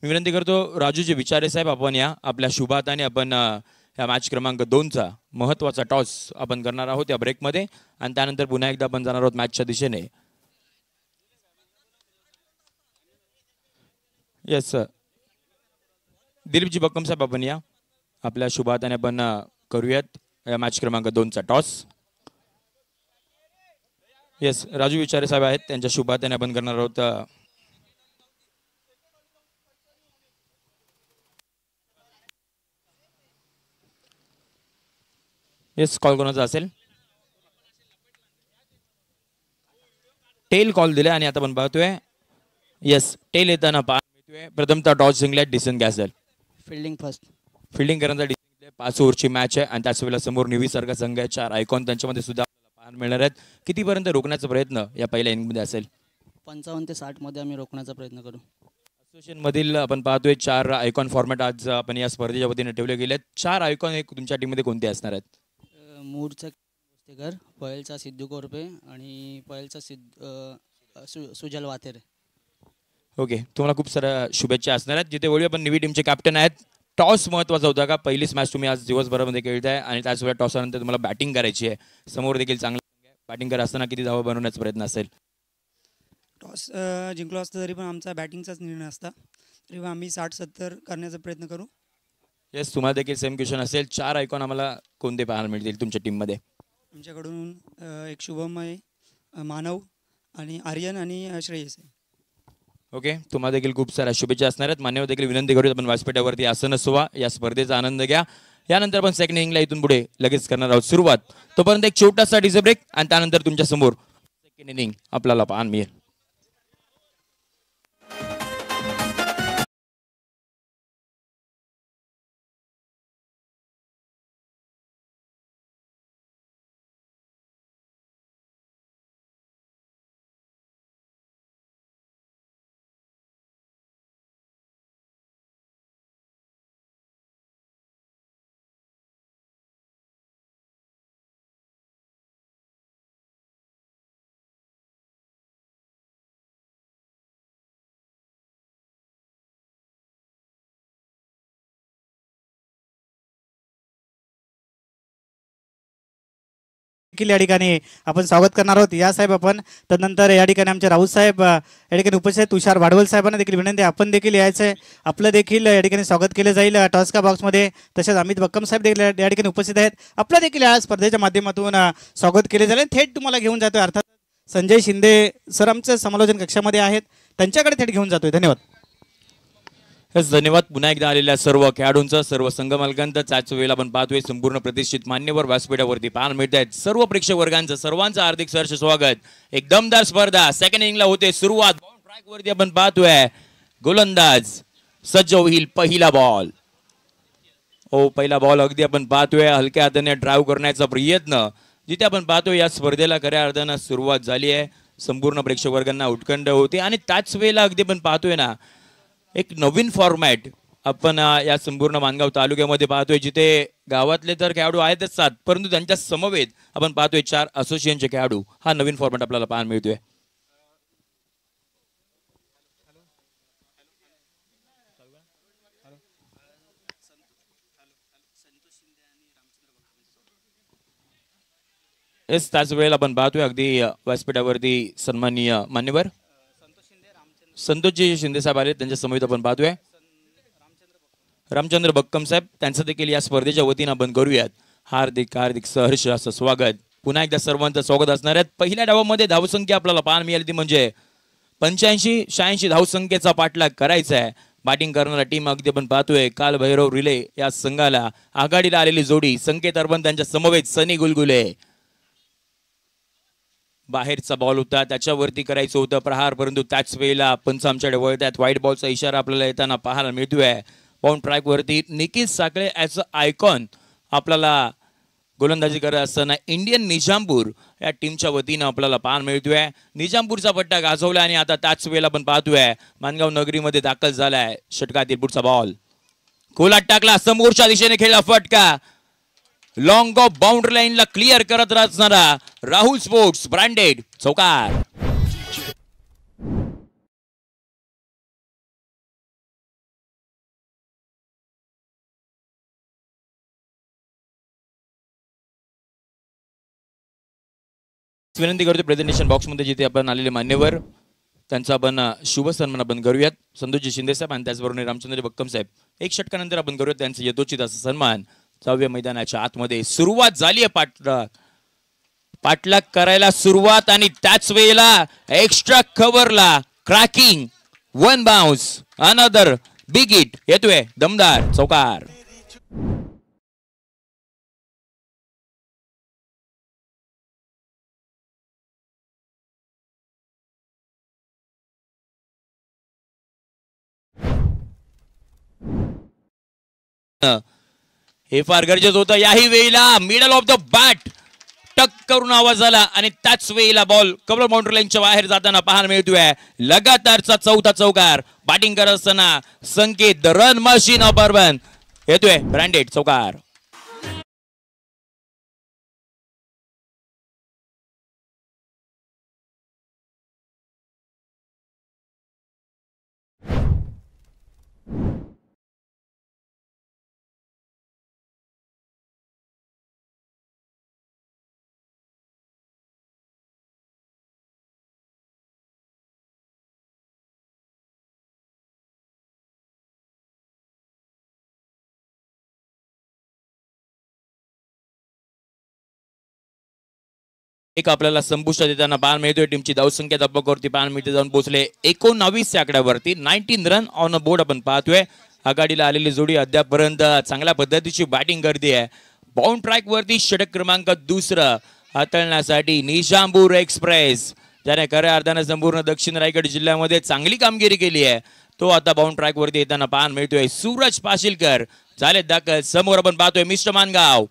मी विनंती करतो राजूजी विचारे साहेब आपण या आपल्या शुभाताने आपण या मॅच क्रमांक 2चा महत्त्वाचा टॉस आपण करणार आहोत या ब्रेकमध्ये आणि त्यानंतर पुन्हा एकदा आपण जाणार आहोत मॅचच्या दिशेने येस सर दिलीपजी बक्कम साहेब आपण या आपल्या शुभाताने आपण करूयात या मॅच क्रमांक 2चा टॉस. येस, राजू विचारे साहेब आहेत, त्यांच्या शुभार्थने आपण करणार आहोत येस. कॉल कोणाचा असेल? टेल कॉल दिला आणि आता आपण पाहतोय येस टेल येताना पाहतोय. प्रथमतः टॉस जिंकलाय डिसन गॅसल. Fielding first. फिल्डिंग करण्याचा डिसिजन 5 ओव्हरची मॅच आहे आणि त्याच वेळेला समोर निवी सारखा संघ आहे. 4 आयकॉन त्यांच्यामध्ये सुद्धा पाहायला मिळणार आहेत. कितीपर्यंत रोखण्याचा प्रयत्न या पहिल्या इनिंगमध्ये असेल? 55 ते 60 मध्ये आम्ही रोखण्याचा प्रयत्न करू. असोसिएशन मधील आपण पाहतोय 4 आयकॉन फॉर्मॅट आज आपण या स्पर्धेच्या वतीने ठेवले गेले. 4 आयकॉन एक तुमच्या टीममध्ये कोणते असणार आहेत? मूडचा भोसलेकर, पयलचा सिद्धू कोरपे आणि पयलचा सुजल वाथेरे. ओके, तुम्हाला खूप साऱ्या शुभेच्छा असणार आहेत. जिथे वळी आपण निवी टीमचे कॅप्टन आहेत. टॉस महत्त्वाचा होता का? पहिलीच मॅच तुम्ही आज दिवसभरामध्ये खेळताय आणि त्याच वेळेला टॉसनंतर तुम्हाला बॅटिंग करायची आहे. समोर देखील चांगलं बॅटिंग करत असताना किती धावा बनवण्याचा प्रयत्न असेल? टॉस जिंकलो असतं तरी पण आमचा बॅटिंगचाच निर्णय असता, तरी पण आम्ही 60-70 करण्याचा प्रयत्न करू. येस, तुम्हाला देखील सेम क्वेश्चन असेल. 4 आयकॉन आम्हाला कोणते पाहायला मिळतील तुमच्या टीममध्ये? आमच्याकडून एक शुभम आहे, मानव आणि आर्यन आणि श्रेयस आहे. ओके, तुम्हाला देखील खूप साऱ्या शुभेच्छा असणार आहेत. मान्यवर देखील विनंती करूया आपण व्यासपीठावरती आसन नसवा, या स्पर्धेचा आनंद घ्या. यानंतर आपण सेकंड इनिंगला इथून पुढे लगेच करणार आहोत सुरुवात. तोपर्यंत एक छोटासा डीजे ब्रेक आणि त्यानंतर तुमच्या समोर सेकंड इनिंग आपल्याला पाहायला मिळेल. देखील या ठिकाणी आपण स्वागत करणार आहोत. या साहेब आपण तदनंतर या ठिकाणी आमचे राऊत साहेब या ठिकाणी उपस्थित आहेत. तुषार भाडवल साहेबांना देखील विनंती आहे, आपण देखील यायचं आहे. आपलं देखील या ठिकाणी स्वागत केलं जाईल टॉसका बॉक्समध्ये. तसेच अमित बक्कम साहेब देखील या ठिकाणी उपस्थित आहेत. आपलं देखील या स्पर्धेच्या माध्यमातून स्वागत केले जाईल. थेट तुम्हाला घेऊन जातोय, अर्थात संजय शिंदे सर आमच्या समालोचन कक्षामध्ये आहेत, त्यांच्याकडे थेट घेऊन जातोय. धन्यवाद. धन्यवाद पुन्हा एकदा आलेल्या सर्व खेळाडूंचं, सर्व संघ मालकांचं. त्याच वेळेला आपण पाहतोय संपूर्ण प्रतिष्ठित मान्यवर व्यासपीठावरती पाहायला मिळत आहेत. सर्व प्रेक्षक वर्गांचं सर्वांचं हार्दिक सहर्ष स्वागत. एक दमदार स्पर्धा सेकंड इनिंगला होते सुरुवात. बॉल ट्रॅक वरती आपण पाहतोय गोलंदाज सज्ज होईल. पहिला बॉल, पहिला बॉल अगदी आपण पाहतोय हलक्या हाताने ड्राईव्ह करण्याचा प्रयत्न. जिथे आपण पाहतोय या स्पर्धेला खऱ्या अर्थानं सुरुवात झाली आहे. संपूर्ण प्रेक्षक वर्गांना उत्कंठ होती आणि त्याच वेळेला अगदी आपण पाहतोय ना एक नवीन फॉर्मॅट आपण या संपूर्ण मानगाव तालुक्यामध्ये पाहतोय, जिथे गावातले तर खेळाडू आहेतच 7, परंतु त्यांच्या समवेत आपण पाहतोय 4 असोसिएशनचे खेळाडू. हा नवीन फॉर्मॅट आपल्याला पाहायला मिळतोय. येस, त्याच वेळेला आपण पाहतोय अगदी व्यासपीठावरती सन्माननीय मान्यवर संतोषजी शिंदे साहेब आले, त्यांच्या समवेत आपण पाहतोय रामचंद्र बक्कम साहेब. त्यांचं देखील या स्पर्धेच्या वतीनं आपण करूयात हार्दिक हार्दिक सहर्ष असं स्वागत. पुन्हा एकदा सर्वांचं स्वागत असणार आहेत. पहिल्या डावामध्ये धावसंख्या आपल्याला पाहायला मिळाली ती म्हणजे 85-86 धावसंख्येचा पाठलाग करायचा आहे. बॅटिंग करणारा टीम अगदी आपण पाहतोय काल भैरव रिले या संघाला आघाडीला आलेली जोडी संकेत अर्बन त्यांच्या समवेत सनी गुलगुले. बाहेरचा बॉल होता, त्याच्यावरती करायचं होतं प्रहार, परंतु त्याच वेळेला पंच आमच्याकडे वळतात. व्हाईट बॉलचा इशारा आपल्याला येताना पाहायला मिळतोय. बाउंड ट्रॅक वरती निखिल साखळे ॲज अ आयकॉन आपल्याला गोलंदाजी करत असताना इंडियन निजामपूर या टीमच्या वतीनं आपल्याला पाहायला मिळतोय. निजामपूरचा पट्टा गाजवला आणि आता त्याच वेळेला आपण पाहतोय मानगाव नगरीमध्ये दाखल झालाय. षटकातील पुढचा बॉल खोलात टाकला, समोरच्या दिशेने खेळला फटका. लॉंग ऑफ बाउंड्री लाईनला क्लिअर करत असणारा राहुल स्पोर्ट्स ब्रँडेड चौकार. विनंती करतो प्रेझेंटेशन बॉक्समध्ये जिथे आपण आलेले मान्यवर त्यांचा आपण शुभ सन्मान आपण करूयात. संतोषजी शिंदे साहेब आणि त्याचबरोबर रामचंद्र बक्कम साहेब. एक षटकानंतर आपण करूयात त्यांचं यथोचित असं सन्मान. जाऊया मैदानाच्या आतमध्ये. सुरुवात झाली आहे पाठलाग करायला सुरुवात आणि त्याच वेळेला एक्स्ट्रा कव्हरला cracking, one bounce, another big hit येतोय, दमदार चौकार. हे फार गरजेचं होतं. याही वेळेला मिडल ऑफ द बॅट टक करून आवाज आला आणि त्याच वेळेला बॉल कव्हर बाउंड्री लाईनच्या बाहेर जाताना पाहायला मिळतोय. लगातारचा चौथा चौकार. बॅटिंग करत असताना Sanket the run machine of Urban येतोय, ब्रँडेड चौकार. एक आपल्याला संपुष्टात देताना पाहायला मिळतोय. टीमची धावसंख्या धब्बकावरती पाहायला मिळते, जाऊन पोहोचले 19 या आकड्यावरती. 19 रन ऑन अ बोर्ड आपण पाहतोय. आघाडीला आलेली जोडी अद्यापर्यंत चांगल्या पद्धतीची बॅटिंग करते आहे. बाउंड ट्रॅक वरती षटक क्रमांक 2 हाताळण्यासाठी निजामपूर एक्सप्रेस, ज्याने खऱ्या अर्थाने संपूर्ण दक्षिण रायगड जिल्ह्यामध्ये चांगली कामगिरी केली आहे, तो आता बाउंड ट्रॅक वरती येताना पाहायला मिळतोय. सूरज पाशीलकर झाले दाखल. समोर आपण पाहतोय मिस्टर मानगाव.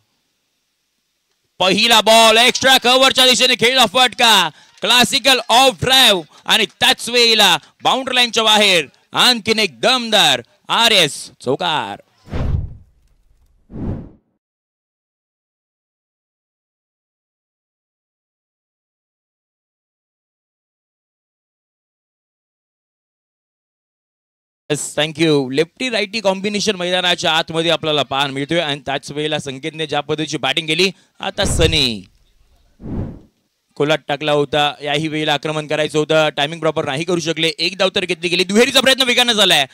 पहिला बॉल एक्स्ट्रा कव्हरच्या दिशेने खेळला फटका, क्लासिकल ऑफ ड्राइव्ह आणि त्याच वेळेला बाउंड्री लाईनच्या बाहेर आणखीन एक दमदार RS चौकार. थँक्यू. लेफ्टी राईटी कॉम्बिनेशन मैदानाच्या आतमध्ये आपल्याला पाहायला मिळतोय आणि त्याच वेळेला संकेतने ज्या पद्धतीची बॅटिंग केली, आता सनी कोलाट टाकला होता. याही वेळेला आक्रमण करायचं होतं, टायमिंग प्रॉपर नाही करू शकले. एक धाव तर घेतली गेली. दुहेरीचा प्रयत्न वेगानं झालाय.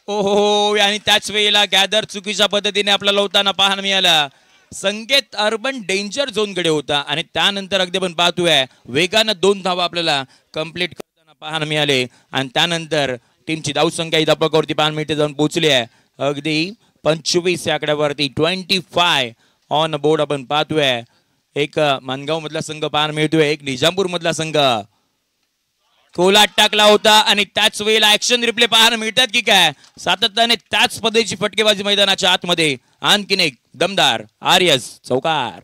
ओहो, आणि त्याच वेळेला गॅदर चुकीच्या पद्धतीने आपल्याला होताना पाहायला मिळाला. संकेत अर्बन डेंजर झोन कडे होता आणि त्यानंतर अगदी आपण पाहतोय वेगानं 2 धावा आपल्याला कंप्लीट करताना पाहायला मिळाले आणि त्यानंतर टीमची धावसंख्या ही धब्बकावरती पाहायला मिळते, जाऊन पोहोचली आहे अगदी 25 या आकड्यावरती. 25 ऑन बोर्ड आपण पाहतोय. एक मानगाव मधला संघ पाहायला मिळतोय, एक निजामपूर मधला संघ. कोलाट टाकला होता आणि त्याच वेळेला ऍक्शन रिप्ले पाहायला मिळतात की काय, सातत्याने त्याच पद्धतीची फटकेबाजी मैदानाच्या आतमध्ये. आणखीन एक दमदार RS चौकार.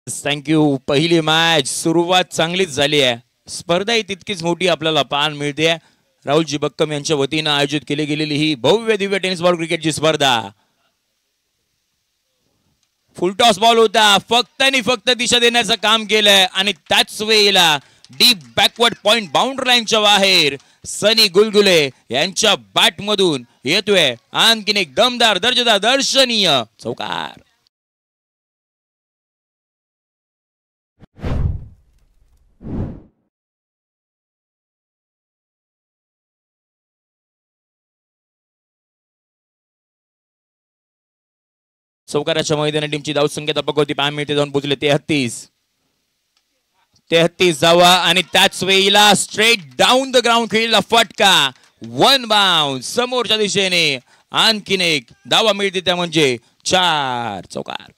थँक्यू. पहिली मॅच सुरुवात चांगलीच झाली आहे. स्पर्धा ही तितकीच मोठी आपल्याला पाहायला मिळते. राहुलजी बक्कम यांच्या वतीनं आयोजित केली गेलेली ही भव्य दिव्य टेनिस बॉल क्रिकेटची स्पर्धा. फुलटॉस बॉल होता, फक्त आणि फक्त दिशा देण्याचं काम केलंय आणि त्याच वेळेला डीप बॅकवर्ड पॉइंट बाउंड्री लाईनच्या बाहेर सनी गुलगुले यांच्या बॅट मधून येतोय आणखीन एक दमदार दर्जेदार दर्शनीय चौकार. चौकाराच्या मैदानात टीमची धावसंख्या धब्बकावरती पाहायला मिळते, जाऊन पोहोचले 33 धावा आणि त्याच वेळेला स्ट्रेट डाऊन द ग्राउंड खेळला फटका, वन बाउन्स समोरच्या दिशेने. आणखीन एक धावा मिळते, त्या म्हणजे 4 चौकार.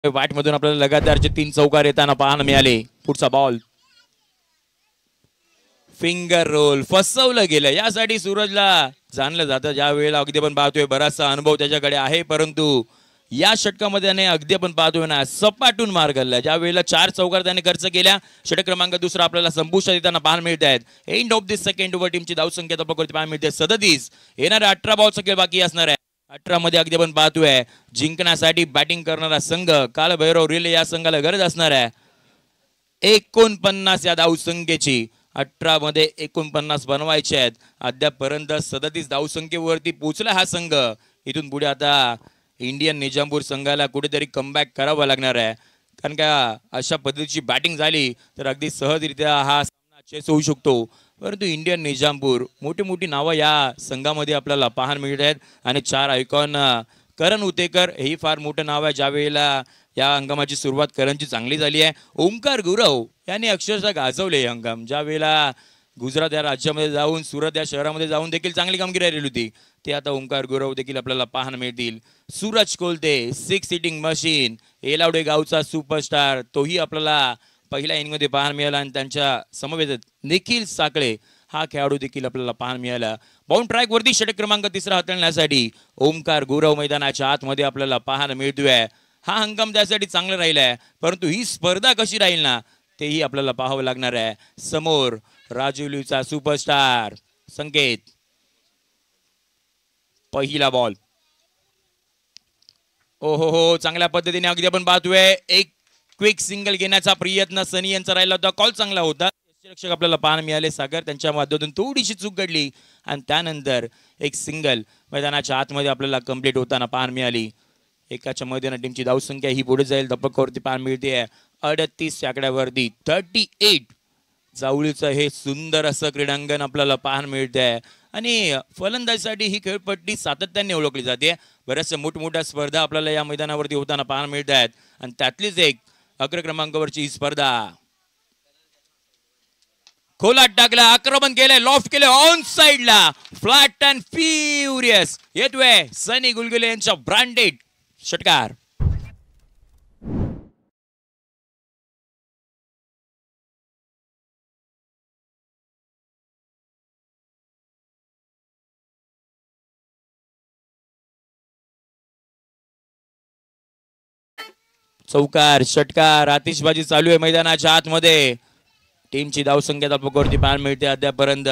बॅट मधून आपल्याला लगातारचे 3 चौकार येताना पाहायला मिळाले. पुढचा बॉल फिंगर रोल फसवलं गेलं. यासाठी सूरजला जाणलं जातं. ज्या वेळेला अगदी आपण पाहतोय बराचसा अनुभव त्याच्याकडे आहे, परंतु या षटकामध्ये त्याने अगदी आपण पाहतोय ना सपाटून मार घालला. ज्या वेळेला 4 चौकार त्याने खर्च केल्या. षटक क्रमांक 2 आपल्याला संपुष्टात येताना पाहायला मिळत आहेत. End of this second over टीमची धावसंख्या धब्बकावरती पाहायला मिळते 37. येणाऱ्या 18 बॉलचा खेळ बाकी असणार आहे. 18 मध्ये अगदी आपण पाहतोय जिंकण्यासाठी बॅटिंग करणारा संघ कालभैरव रिले या संघाला गरज असणार आहे. 49 या धावसंख्येची 18 मध्ये 49 बनवायचे आहेत. अद्यापपर्यंत 37 धावसंख्येवरती पोहोचला हा संघ. इथून पुढे आता इंडियन निजामपूर संघाला कुठेतरी कमबॅक करावा लागणार आहे, कारण का अशा पद्धतीची बॅटिंग झाली तर अगदी सहजरित्या हा सामना चेस होऊ शकतो. परंतु इंडियन निजामपूर मोठी मोठी नावं या संघामध्ये आपल्याला पाहायला मिळत आहेत आणि 4 आयकॉन करण उतेकर हेही फार मोठं नाव आहे. ज्या वेळेला या हंगामाची सुरुवात करणची चांगली झाली आहे. ओंकार गुरव यांनी अक्षरशः गाजवले हे हंगाम. ज्या वेळेला गुजरात या राज्यामध्ये जाऊन सुरत या शहरामध्ये जाऊन देखील चांगली कामगिरी राहिली होती, ते आता ओंकार गुरव देखील आपल्याला पाहायला मिळतील. सूरज कोलते 6 सिटिंग मशीन, एलावडे गावचा सुपरस्टार, तोही आपल्याला पहिल्या इनिंगमध्ये पाहायला मिळाला आणि त्यांच्या समवेत निखिल साकळे हा खेळाडू देखील आपल्याला पाहायला मिळाला. बाउंड ट्रॅक वरती षटक क्रमांक 3 हाताळण्यासाठी ओंकार गुरव मैदानाच्या आतमध्ये आपल्याला पाहायला मिळतोय. हा हंगाम त्यासाठी चांगला राहिलाय, परंतु ही स्पर्धा कशी राहील ना तेही आपल्याला पाहावं लागणार आहे. समोर राजुलीचा सुपरस्टार संकेत, पहिला बॉल. ओ हो, चांगल्या पद्धतीने अगदी आपण पाहतोय एक क्विक सिंगल घेण्याचा प्रयत्न सनी यांचा राहिला होता. कॉल चांगला होता. रक्षक आपल्याला पाहायला मिळाले सागर, त्यांच्या माध्यमातून थोडीशी चूक घडली आणि त्यानंतर एक सिंगल मैदानाच्या आतमध्ये आपल्याला कंप्लीट होताना पाहायला मिळाली. एकाच्या मैदानात टीमची धावसंख्या ही पुढे जाईल, धपकावरती पाहायला मिळते 38 आकड्यावरती 38. जावळीचं हे सुंदर असं क्रीडांगण आपल्याला पाहायला मिळत आहे आणि फलंदाजीसाठी ही खेळपट्टी सातत्याने ओळखली जाते. बऱ्याचशा मोठमोठ्या स्पर्धा आपल्याला या मैदानावरती होताना पाहायला मिळत आहेत आणि त्यातलीच एक अग्र क्रमांकावरची ही स्पर्धा. खोलात टाकला, आक्रमण केलंय, लॉफ्ट केलंय ऑन साइडला, फ्लॅट अँड फ्युरियस येतोय सनी गुलगुले यांचा ब्रँडेड षटकार. चौकार, षटकार, आतिषबाजी चालू आहे मैदानाच्या आतमध्ये. टीमची धावसंख्या धावपकावरती पाहायला मिळते अद्यापर्यंत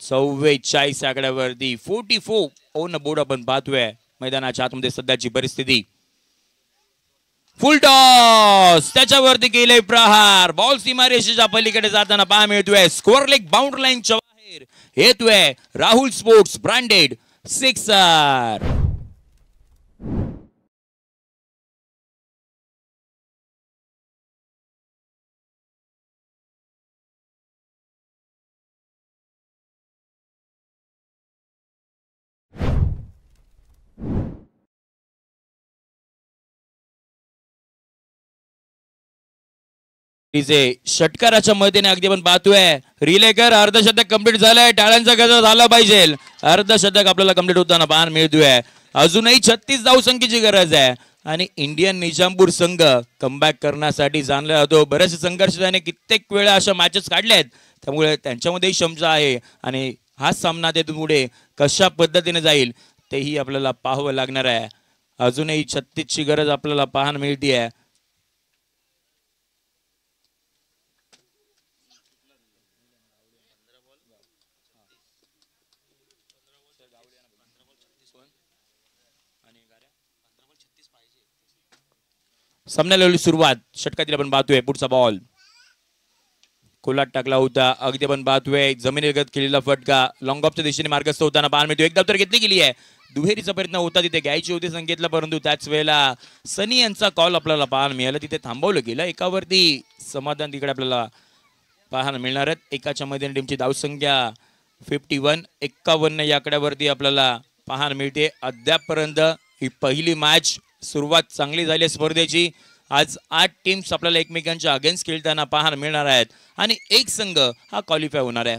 44 आकड्यावरती 44 ऑन बोर्ड आपण पाहतोय मैदानाच्या आतमध्ये सध्याची परिस्थिती. फुल टॉस, त्याच्यावरती केले प्रहार, बॉल सीमारेषेच्या पलीकडे जाताना पाहायला मिळतोय. स्कोअर लेग बाउंड्री लाईनच्या बाहेर येतोय राहुल स्पोर्ट्स ब्रँडेड सिक्सर. षटकाराच्या मदतीने अगदी आपण पाहतोय रिलेकर अर्धशतक कंप्लीट झालंय. टाळ्यांचा गजर झाला पाहिजे. अर्धशतक आपल्याला कंप्लीट होताना पाहायला मिळतोय. अजूनही 36 धावसंख्येची गरज आहे आणि इंडियन निजामपूर संघ कमबॅक करण्यासाठी जाणला जातो. बरेचसे संघर्ष त्याने कित्येक वेळा अशा मॅचेस काढल्या आहेत, त्यामुळे त्यांच्यामध्येही क्षमता आहे आणि हा सामना त्यातून पुढे कशा पद्धतीने जाईल तेही आपल्याला पाहावं लागणार आहे. अजूनही 36 ची गरज आपल्याला पाहायला मिळते. सामन्याला सुरुवात षटकातील आपण पाहतोय. पुढचा बॉल खोलात टाकला होता, अगदी आपण पाहतोय जमिनीलगत केलेला फटका लॉंग ऑफच्या दिशेने मार्गस्थ होताना पाहायला मिळतो. एक धाव घेतली गेली आहे. दुहेरीचा प्रयत्न होता तिथे घ्यायची होती संकेतला, परंतु त्याच वेळेला सनी यांचा कॉल आपल्याला पाहायला मिळाला, तिथे थांबवलं गेलं. एकावरती समाधान तिकडे आपल्याला पाहायला मिळणार आहेत. एकाच्या मध्ये टीमची धावसंख्या 51 51 या आकड्यावरती आपल्याला पाहायला मिळते. अद्यापपर्यंत ही पहिली मॅच सुरुवात चांगली झाली स्पर्धेची. आज 8 टीम्स आपल्याला एकमेकांच्या अगेन्स्ट खेळताना पाहायला मिळणार आहेत आणि एक संघ हा क्वालिफाय होणार आहे.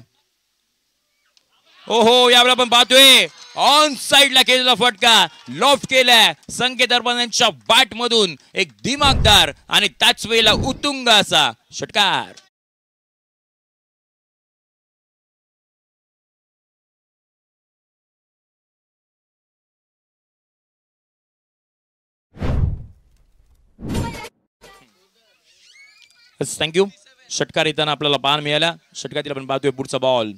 ओहो, यावेळेला आपण पाहतोय ऑन साइडला केलेला फटका लॉफ्ट केलाय संकेत अरबान यांच्या बॅट मधून. एक दिमागदार आणि त्याच वेळेला उत्तुंग असा षटकार. थँक्यू. षटकार येताना आपल्याला पाहायला मिळाला. षटकातील आपण पाहतोय पुढचा बॉल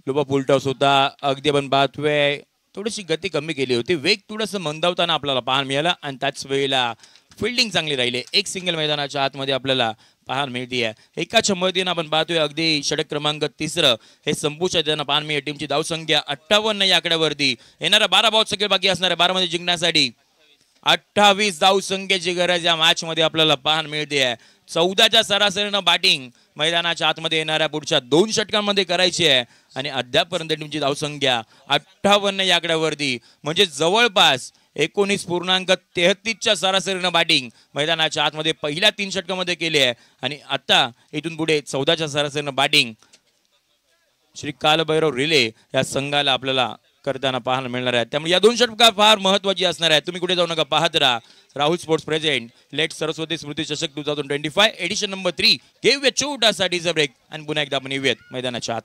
लोबा फुलटॉस होता. अगदी आपण पाहतोय थोडीशी गती कमी केली होती, वेग थोडंसं मंदावताना आपल्याला पाहायला मिळाला आणि त्याच वेळेला फिल्डिंग चांगली राहिली. एक सिंगल मैदानाच्या आतमध्ये आपल्याला पाहायला मिळते. एकाच्या मदतीनं आपण पाहतोय अगदी षटक क्रमांक 3 हे संपुष्टात येताना पाहायला मिळते. टीमची धावसंख्या 58 या आकड्यावरती. येणाऱ्या 12 बॉल सगळे बाकी असणार आहे 12 मध्ये जिंकण्यासाठी. 28 धावसंख्येची गरज या मॅच मध्ये आपल्याला पाहायला मिळते. 14च्या सरासरीनं बॅटिंग मैदानाच्या आतमध्ये येणाऱ्या पुढच्या 2 षटकांमध्ये करायची आहे आणि अद्यापपर्यंत टीमची धावसंख्या 58 या आकड्यावरती म्हणजे जवळपास 19.33च्या सरासरीनं बॅटिंग मैदानाच्या आतमध्ये पहिल्या 3 षटकामध्ये केली आहे आणि आता इथून पुढे 14च्या सरासरीनं बॅटिंग श्री कालभैरव रिले या संघाला आपल्याला करताना पाहायला मिळणार आहे. त्यामुळे या 2 षटका फार महत्त्वाची असणार आहे. तुम्ही कुठे जाऊ नका, पाहत राहा Rahul sports present late Saraswati Smriti Chashak 2025 addition number 3. घेऊया छोटासा टीजर ब्रेक आणि पुन्हा एकदा आपण येऊयात मैदानाच्या आत.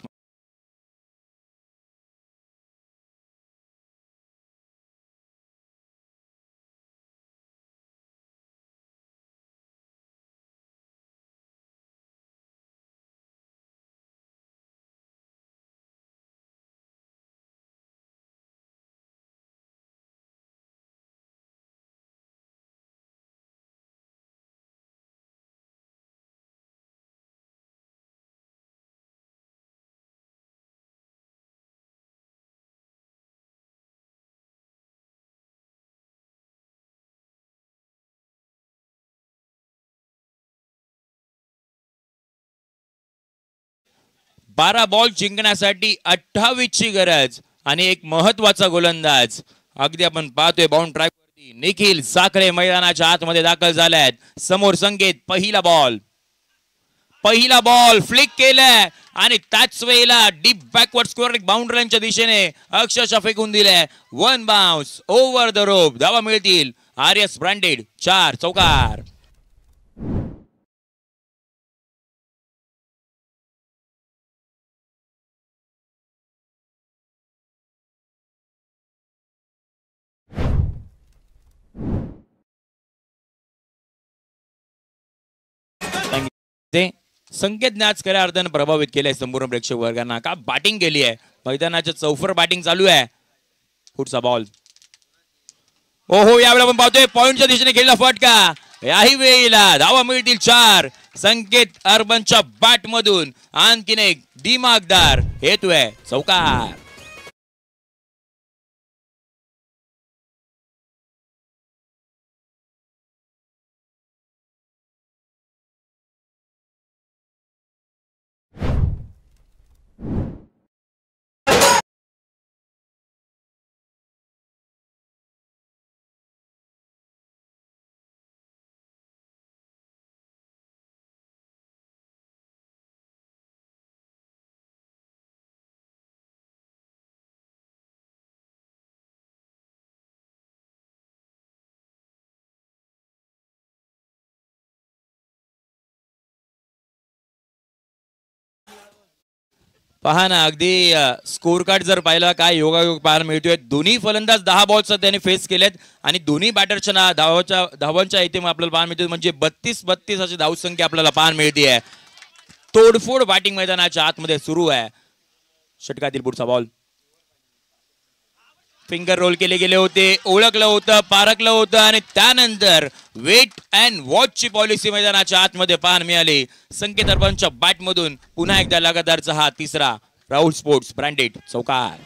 बारा बॉल जिंकण्यासाठी 28 ची गरज आणि एक महत्वाचा गोलंदाज अगदी आपण पाहतोय बाउंड ट्रॅक वरती निखिल साखरे मैदानाच्या आतमध्ये दाखल झाल्यात. समोर संकेत पहिला बॉल फ्लिक केलाय आणि त्याच वेळेला डीप बॅकवर्ड स्कोअर बाउंड्री लाईनच्या दिशेने अक्षरशः फेकून दिलाय. 1 बाउन्स ओव्हर द रोप. धावा मिळतील आर्यस ब्रँडेड 4 चौकार. संकेत नाच खऱ्या अर्थानं प्रभावित केलंय संपूर्ण प्रेक्षक वर्गांना. का बॅटिंग केली आहे मैदानाच्या चौफर बॅटिंग चालू आहे. पुढचा बॉल ओहो यावेळेला आपण पाहतोय पॉइंटच्या दिशेने खेळला फटका. याही वेळेला धावा मिळतील 4. संकेत अर्बनच्या बॅट मधून आणखीन एक दिमागदार हेतूय चौकार. पहा ना अगदी स्कोर कार्ड जर पाहिला काय योगायोग पाहायला मिळतोय. दोन्ही फलंदाज 10 बॉल्स त्यांनी फेस केलेत आणि दोन्ही बॅटरच्या धावांच्या इथे आपल्याला पाहायला मिळते म्हणजे 32 अशी धावसंख्या आपल्याला पाहायला मिळते. तोडफोड बॅटिंग मैदानाच्या आतमध्ये सुरू आहे. षटकातील पुढचा बॉल फिंगर रोल केले गेले होते, ओळखलं होतं, पारखलं होतं आणि त्यानंतर वेट अँड वॉच ची पॉलिसी मैदानाच्या आतमध्ये पाहायला मिळाली. संकेत अर्बनच्या बॅट मधून पुन्हा एकदा लगातारचा हा 3रा राहुल स्पोर्ट्स ब्रँडेड चौकार.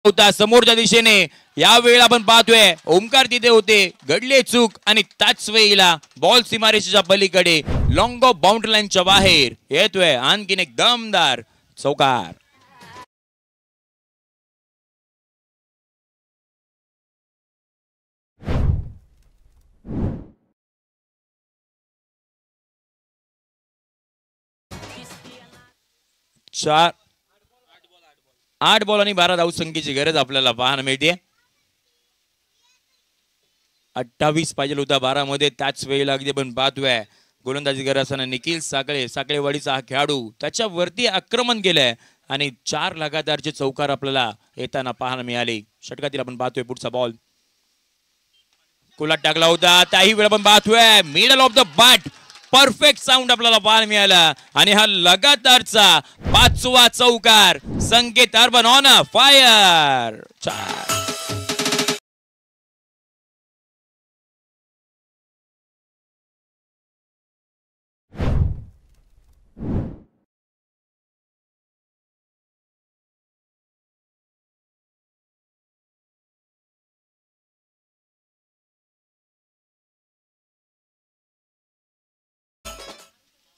होता समोरच्या दिशेने यावेळेला आपण पाहतोय ओमकार तिथे होते, घडले चूक आणि त्याच वेळेला बॉल सीमारेषेच्या पलीकडे लॉंग ऑफ बाउंड्री लाईनच्या बाहेर येतोय आणखीन एक दमदार चौकार. चार 8 बॉल आणि 12 धावसंख्येची गरज आपल्याला पाहायला मिळते. 28 पाहिजे होता 12 मध्ये, त्याच वेळेला अगदी आपण पाहतोय गोलंदाजी करत असताना निखिल साखळेवाडीचा हा खेळाडू त्याच्यावरती आक्रमण केलंय आणि 4 लगातारचे चौकार आपल्याला येताना पाहायला मिळाले. षटकातील आपण पाहतोय पुढचा बॉल कोलात टाकला होता, त्याही वेळ आपण पाहतोय middle of the bat perfect sound आपल्याला पाहायला मिळाला आणि हा लगातारचा 5वा चौकार. Sanket Urban on fire. 4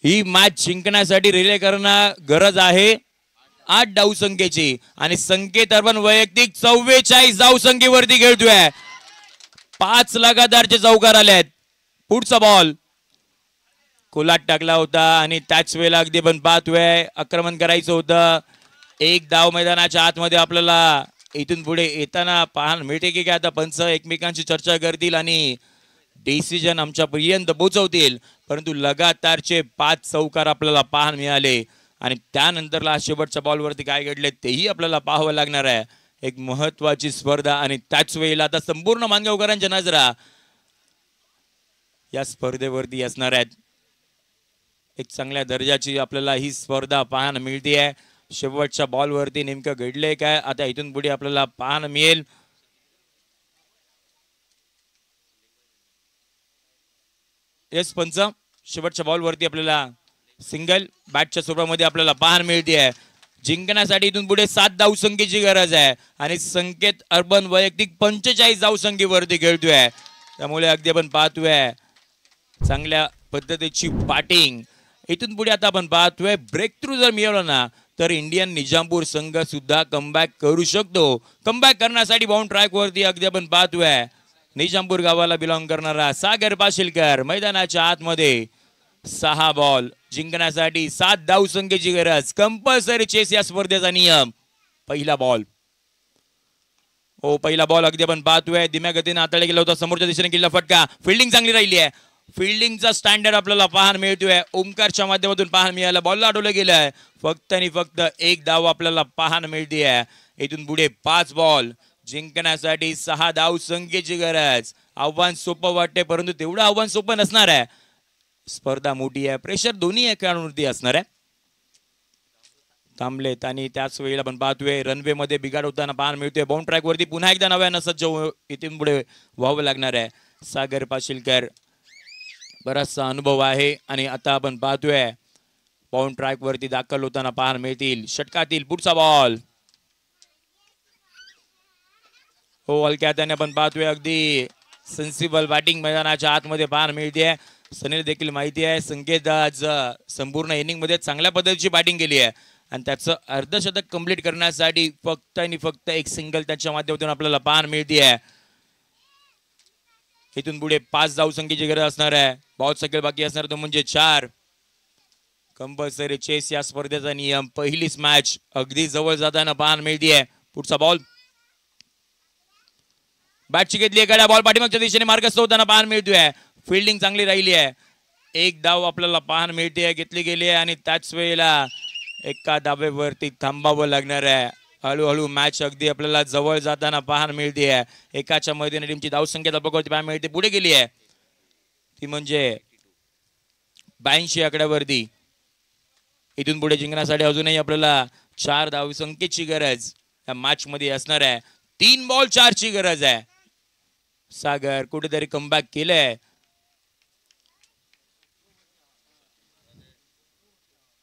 ही मॅच जिंकण्यासाठी रिले करणं गरज आहे 8 धावसंख्येची आणि संकेत अर्बन वैयक्तिक 44 धावसंख्येवरती खेळतोय. 5 लगातारचे चौकार आलेत. पुढचा बॉल कोलाट टाकला होता आणि त्याच वेळेला अगदी पण पाहतोय आक्रमण करायचं होतं. 1 धाव मैदानाच्या आतमध्ये आपल्याला इथून पुढे येताना पाहायला मिळते की काय आता पंच एकमेकांची चर्चा करतील आणि डिसिजन आमच्यापर्यंत पोहोचवतील. परंतु लगातारचे 5 चौकार आपल्याला पाहायला मिळाले आणि त्यानंतरला शेवटच्या बॉलवरती काय घडले तेही आपल्याला पाहावं लागणार आहे. एक महत्वाची स्पर्धा आणि त्याच वेळेला आता संपूर्ण मानगावकरांच्या नजरा या स्पर्धेवरती असणार आहेत. एक चांगल्या दर्जाची आपल्याला ही स्पर्धा पाहायला मिळते आहे. शेवटच्या बॉलवरती नेमकं घडले काय आता इथून पुढे आपल्याला पाहायला मिळेल. येस पंच, शेवटच्या बॉलवरती आपल्याला सिंगल बॅटच्या स्वरूपामध्ये आपल्याला पाहायला मिळते आहे. जिंकण्यासाठी इथून पुढे 7 धावसंख्येची गरज आहे आणि संकेत अर्बन वैयक्तिक 45 धावसंख्येवरती खेळतोय. त्यामुळे अगदी आपण पाहतोय चांगल्या पद्धतीची बॅटिंग. इथून पुढे आता आपण पाहतोय ब्रेक थ्रू जर मिळवला ना तर इंडियन निजामपूर संघ सुद्धा कमबॅक करू शकतो. कमबॅक करण्यासाठी बाउंड ट्रॅक वरती अगदी आपण पाहतोय निजामपूर गावाला बिलॉंग करणारा सागर पाशीलकर मैदानाच्या आतमध्ये. 6 बॉल जिंकण्यासाठी 7 धावसंख्येची गरज. कंपल्सरी चेस या स्पर्धेचा नियम. पहिला बॉल पहिला बॉल अगदी आपण पाहतोय धीम्या गतीने हाताळला गेला होता. समोरच्या दिशेने गेला फटका. फिल्डिंग चांगली राहिली आहे. फिल्डिंगचा स्टँडर्ड आपल्याला पाहायला मिळतोय. ओमकारच्या माध्यमातून पाहायला मिळालं. बॉलला अडवलं गेलंय. फक्त आणि फक्त 1 धाव आपल्याला पाहायला मिळते आहे. इथून पुढे 5 बॉल जिंकण्यासाठी 6 धावसंख्येची गरज. आव्हान सोपं वाटते परंतु तेवढं आव्हान सोपं नसणार आहे. स्पर्धा मोठी आहे. प्रेशर दोन्ही खेळाडूंवरती असणार आहे. थांबलेत आणि त्याच वेळेला आपण पाहतोय रनवे मध्ये बिघाड होताना पाहायला मिळतोय. बाउंड ट्रॅक वरती पुन्हा एकदा नव्यानं सज्ज इथून पुढे व्हावं लागणार आहे. सागर पाशीलकर बराचसा अनुभव आहे आणि आता आपण पाहतोय बाउंड ट्रॅक वरती दाखल होताना पाहायला मिळतील. षटकातील पुढचा बॉल हलक्या त्याने आपण पाहतोय अगदी सेन्सिबल बॅटिंग मैदानाच्या आतमध्ये पाहायला मिळते. सनील देखील माहिती आहे संकेत आज संपूर्ण इनिंग मध्ये चांगल्या पद्धतीची बॅटिंग केली आहे आणि त्याचं अर्धशतक कंप्लीट करण्यासाठी फक्त आणि फक्त 1 सिंगल त्याच्या माध्यमातून आपल्याला पाहायला मिळते आहे. इथून पुढे 5 धावसंख्येची गरज असणार आहे. बॉल सगळे बाकी असणार तो म्हणजे 4. कंपल्सरी चेस या स्पर्धेचा नियम. पहिलीच मॅच अगदी जवळ जाताना पाहायला मिळते आहे. पुढचा बॉल बॅटची घेतली एखाद्या बॉल पाठीमागच्या दिशेने मार्गस्थ होताना पाहायला मिळतोय. फिल्डिंग चांगली राहिली आहे. 1 धाव आपल्याला पाहायला मिळते घेतली गेली आहे आणि त्याच वेळेला एका धावेवरती थांबावं लागणार आहे. हळूहळू मॅच अगदी आपल्याला जवळ जाताना पाहायला मिळते आहे. एकाच्या मध्ये टीमची धावसंख्या बघवती पाहायला मिळते पुढे गेली आहे ती म्हणजे 82 आकड्यावरती. इथून पुढे जिंकण्यासाठी अजूनही आपल्याला 4 धावसंख्येची गरज या मॅच मध्ये असणार आहे. 3 बॉल 4 ची गरज आहे. सागर कुठेतरी कमबॅक केलंय.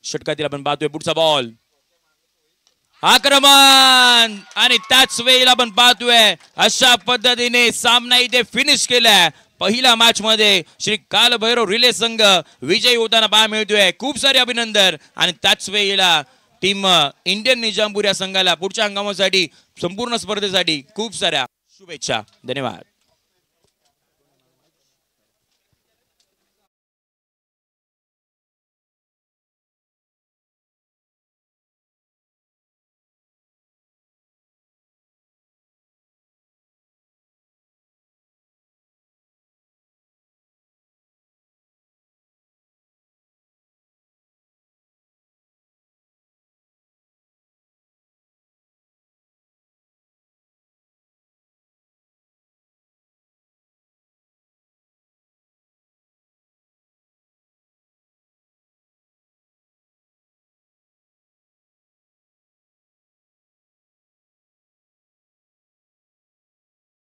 षटकातील आपण पाहतोय पुढचा बॉल आक्रमण आणि त्याच वेळेला आपण पाहतोय अशा पद्धतीने सामना इथे फिनिश केलाय. पहिल्या मॅच मध्ये श्री कालभैरव रिले संघ विजयी होताना पाहायला मिळतोय. खूप सारे अभिनंदन आणि त्याच वेळेला टीम इंडियन निजामपूर या संघाला पुढच्या हंगामासाठी संपूर्ण स्पर्धेसाठी खूप साऱ्या शुभेच्छा. धन्यवाद.